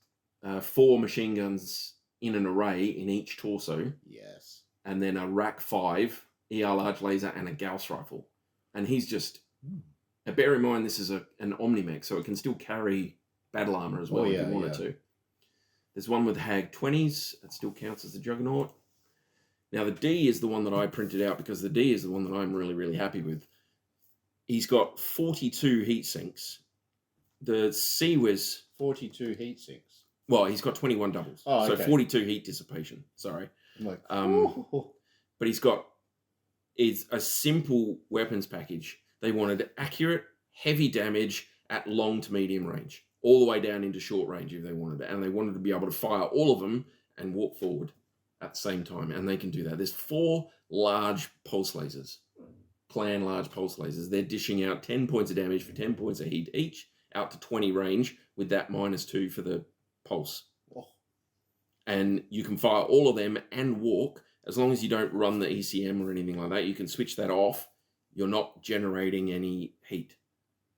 4 machine guns in an array in each torso. Yes. And then a Rack 5 ER large laser and a Gauss rifle, and he's just. Now, bear in mind, this is an Omni-Mech, so it can still carry battle armor as well if you wanted to. There's one with Hag 20s. That still counts as a Juggernaut. Now, the D is the one that I printed out because the D is the one that I'm really, really happy with. He's got 42 heat sinks. The C was... 42 heat sinks? Well, he's got 21 doubles. Oh, okay. So 42 heat dissipation. Sorry. I'm like, but he's got... It's a simple weapons package. They wanted accurate, heavy damage at long to medium range, all the way down into short range if they wanted it. And they wanted to be able to fire all of them and walk forward at the same time. And they can do that. There's 4 large pulse lasers, plan large pulse lasers. They're dishing out 10 points of damage for 10 points of heat each, out to 20 range with that -2 for the pulse. Oh. And you can fire all of them and walk. As long as you don't run the ECM or anything like that, you can switch that off. You're not generating any heat.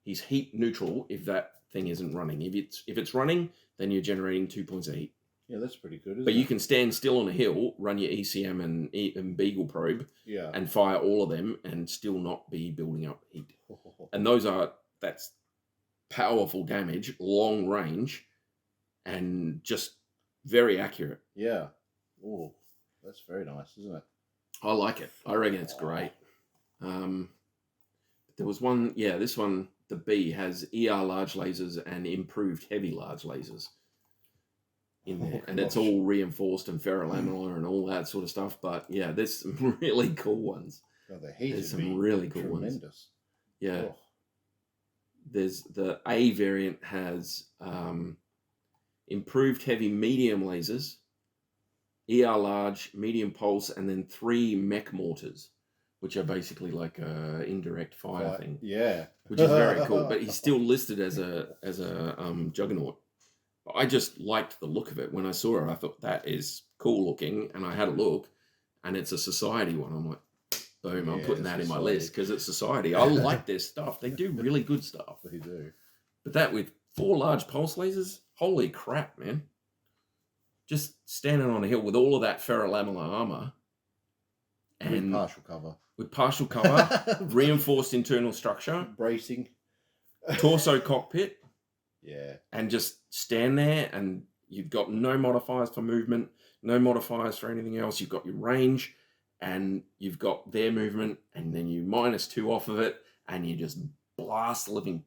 He's heat neutral if that thing isn't running. If it's running, then you're generating 2 points of heat. Yeah, that's pretty good, But you can stand still on a hill, run your ECM and Beagle probe, and fire all of them and still not be building up heat. And that's powerful damage, long range, and just very accurate. Yeah. Oh, that's very nice, isn't it? I like it. I reckon it's great. There was one, this one, the B has ER large lasers and improved heavy large lasers in there. And it's all reinforced and ferrolaminar and all that sort of stuff. But yeah, there's some really cool ones. Oh, the heat there's some really cool tremendous. Ones. Yeah. There's the A variant has improved heavy medium lasers, ER large, medium pulse, and then 3 mech mortars, which are basically like a indirect fire thing. Yeah. Which is very cool. But he's still listed as a Juggernaut. I just liked the look of it. When I saw it, I thought that is cool looking. And I had a look, and it's a Society one. I'm like, boom, I'm putting that in my list because it's Society. I like their stuff. They do really good stuff. They do. But that with 4 large pulse lasers, holy crap, man. Just standing on a hill with all of that ferrolaminar armor. And with partial cover, reinforced internal structure, bracing, torso cockpit, and just stand there, and you've got no modifiers for movement, no modifiers for anything else. You've got your range, and you've got their movement, and then you -2 off of it, and you just blast the living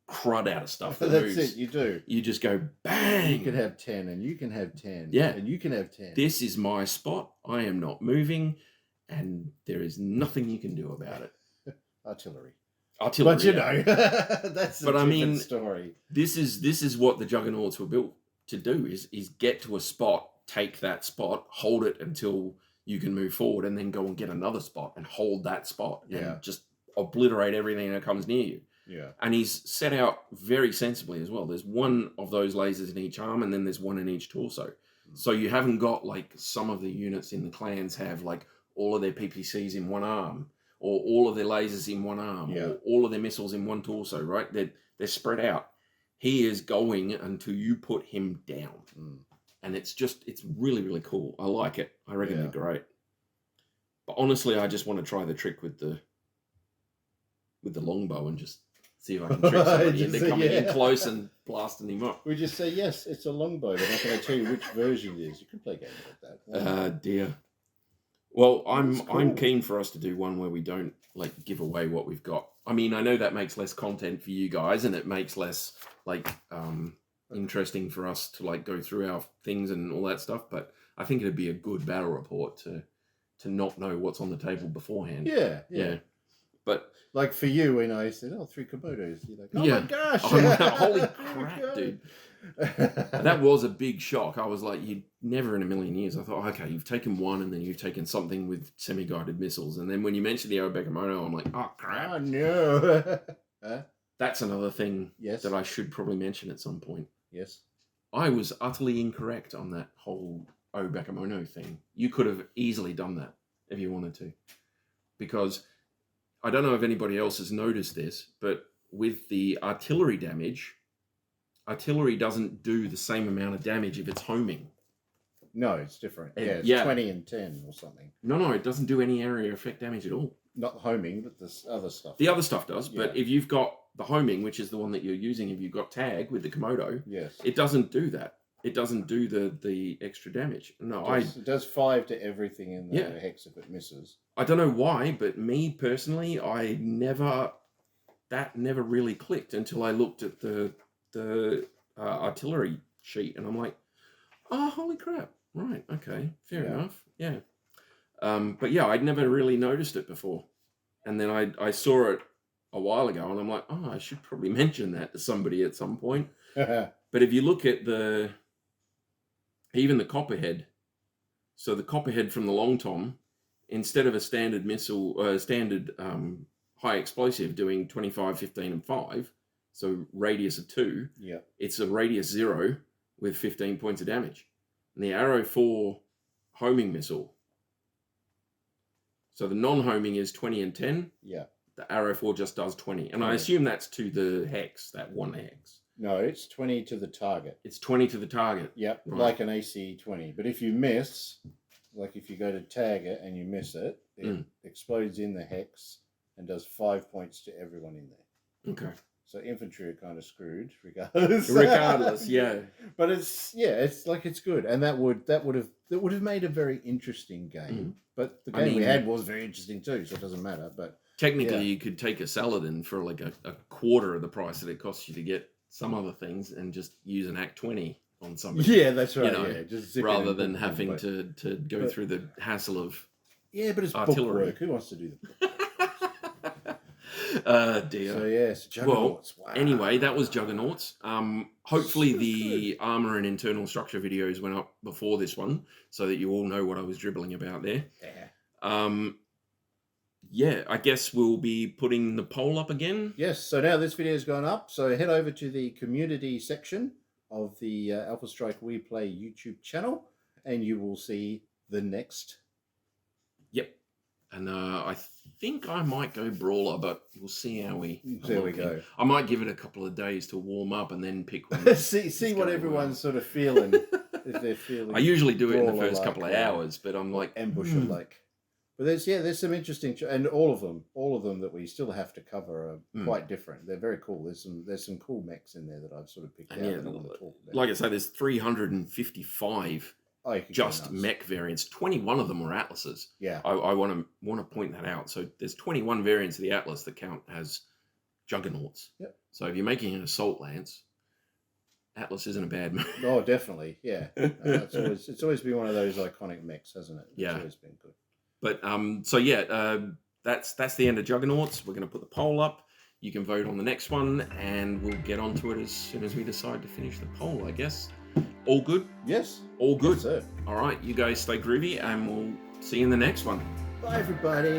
crud out of stuff that moves. That's it. You do. You just go bang. You can have 10, and you can have 10. Yeah, and you can have 10. This is my spot. I am not moving. And there is nothing you can do about it. Artillery. But you know, that's a different story. This is what the Juggernauts were built to do: is get to a spot, take that spot, hold it until you can move forward, and then go and get another spot and hold that spot, and just obliterate everything that comes near you. Yeah. And he's set out very sensibly as well. There's one of those lasers in each arm, and then there's one in each torso. So you haven't got like some of the units in the clans have like all of their PPCs in one arm, or all of their lasers in one arm, or all of their missiles in one torso, right? They're spread out. He is going until you put him down. And it's really, really cool. I like it. I reckon they're great. But honestly, I just want to try the trick with the longbow and just see if I can trick somebody into coming in close and blasting him up. We just say, yes, it's a longbow, but I'm not going to tell you which version it is. You can play games like that. Dear. Well, I'm keen for us to do one where we don't like give away what we've got. I mean, I know that makes less content for you guys, and it makes less like interesting for us to like go through our things and all that stuff. But I think it'd be a good battle report to not know what's on the table beforehand. Yeah. But like for you, when I said, 3 Komodos, you're like, oh my gosh, holy crap, dude. And that was a big shock. I was like, you never in a million years. I thought, okay, you've taken one and then you've taken something with semi-guided missiles. And then when you mentioned the Obekemono, I'm like, oh, crap. Oh, no. Huh? That's another thing Yes. that I should probably mention at some point. Yes. I was utterly incorrect on that whole Obekemono thing. You could have easily done that if you wanted to. Because I don't know if anybody else has noticed this, but with the artillery damage, artillery doesn't do the same amount of damage if it's homing. No, it's different. It- Yeah, it's 20 and 10 or something. No, it doesn't do any area effect damage at all. Not homing, but this other stuff. The other stuff does, but Yeah. if you've got the homing, which is the one that you're using, if you've got tag with the Komodo, Yes. it doesn't do that. It doesn't do the extra damage. No, It does 5 to everything in the Yeah. hex if it misses. I don't know why, but me personally, that never really clicked until I looked at the artillery sheet, and I'm like, oh, holy crap! Right, okay, fair enough, yeah. But yeah, I'd never really noticed it before, and then I saw it a while ago, and I'm like, oh, I should probably mention that to somebody at some point. But if you look at even the Copperhead, so the Copperhead from the Long Tom, instead of a standard missile, standard high explosive doing 25, 15, and 5, so radius of 2, Yeah. it's a radius 0 with 15 points of damage. And the Arrow 4 homing missile, so the non-homing is 20 and 10. Yeah. The Arrow 4 just does 20. And I Yeah. assume that's to the hex, that one hex. No, it's 20 to the target. It's 20 to the target. Yep, Right. like an AC 20. But if you miss, like if you go to tag it and you miss it, it explodes in the hex and does 5 points to everyone in there. Okay. So infantry are kind of screwed, regardless. Regardless, yeah. But it's good, and that would have made a very interesting game. But the game we had was very interesting too, so it doesn't matter. But technically, you could take a Saladin for like a quarter of the price that it costs you to get some other things, and just use an Act 20 on something. Yeah, that's right. You know, yeah, just zip rather in than and having but to go through the hassle of but it's artillery. bookwork. Who wants to do the dear. So yes, Juggernauts. Well, wow. anyway, that was Juggernauts. Hopefully the armor and internal structure videos went up before this one, so that you all know what I was dribbling about there. Yeah. I guess we'll be putting the poll up again. Yes, so now this video's gone up, so head over to the community section of the Alpha Strike We Play YouTube channel, and you will see the next. Yep. And I think I might go Brawler, but we'll see how we... There we go. I might give it a couple of days to warm up and then pick one. see what everyone's sort of feeling. If they're feeling. I usually do it in the Brawler first couple of hours, but I'm like... Ambusher like. But there's some interesting, and all of them that we still have to cover are quite different. They're very cool. There's some cool mechs in there that I've sort of picked out. Yeah, that I want to talk about. like I say, there's 355 just nuts. mech variants. 21 of them were Atlases. Yeah. I want to point that out. So there's 21 variants of the Atlas that count as Juggernauts. Yep. So if you're making an assault lance, Atlas isn't a bad move. Oh, definitely. Yeah. It's always been one of those iconic mechs, hasn't it? Yeah. It's always been good. But so yeah, that's the end of Juggernauts. We're going to put the poll up. You can vote on the next one, and we'll get onto it as soon as we decide to finish the poll, I guess. All good? Yes. All good. Yes, sir. All right, you guys stay groovy, and we'll see you in the next one. Bye, everybody.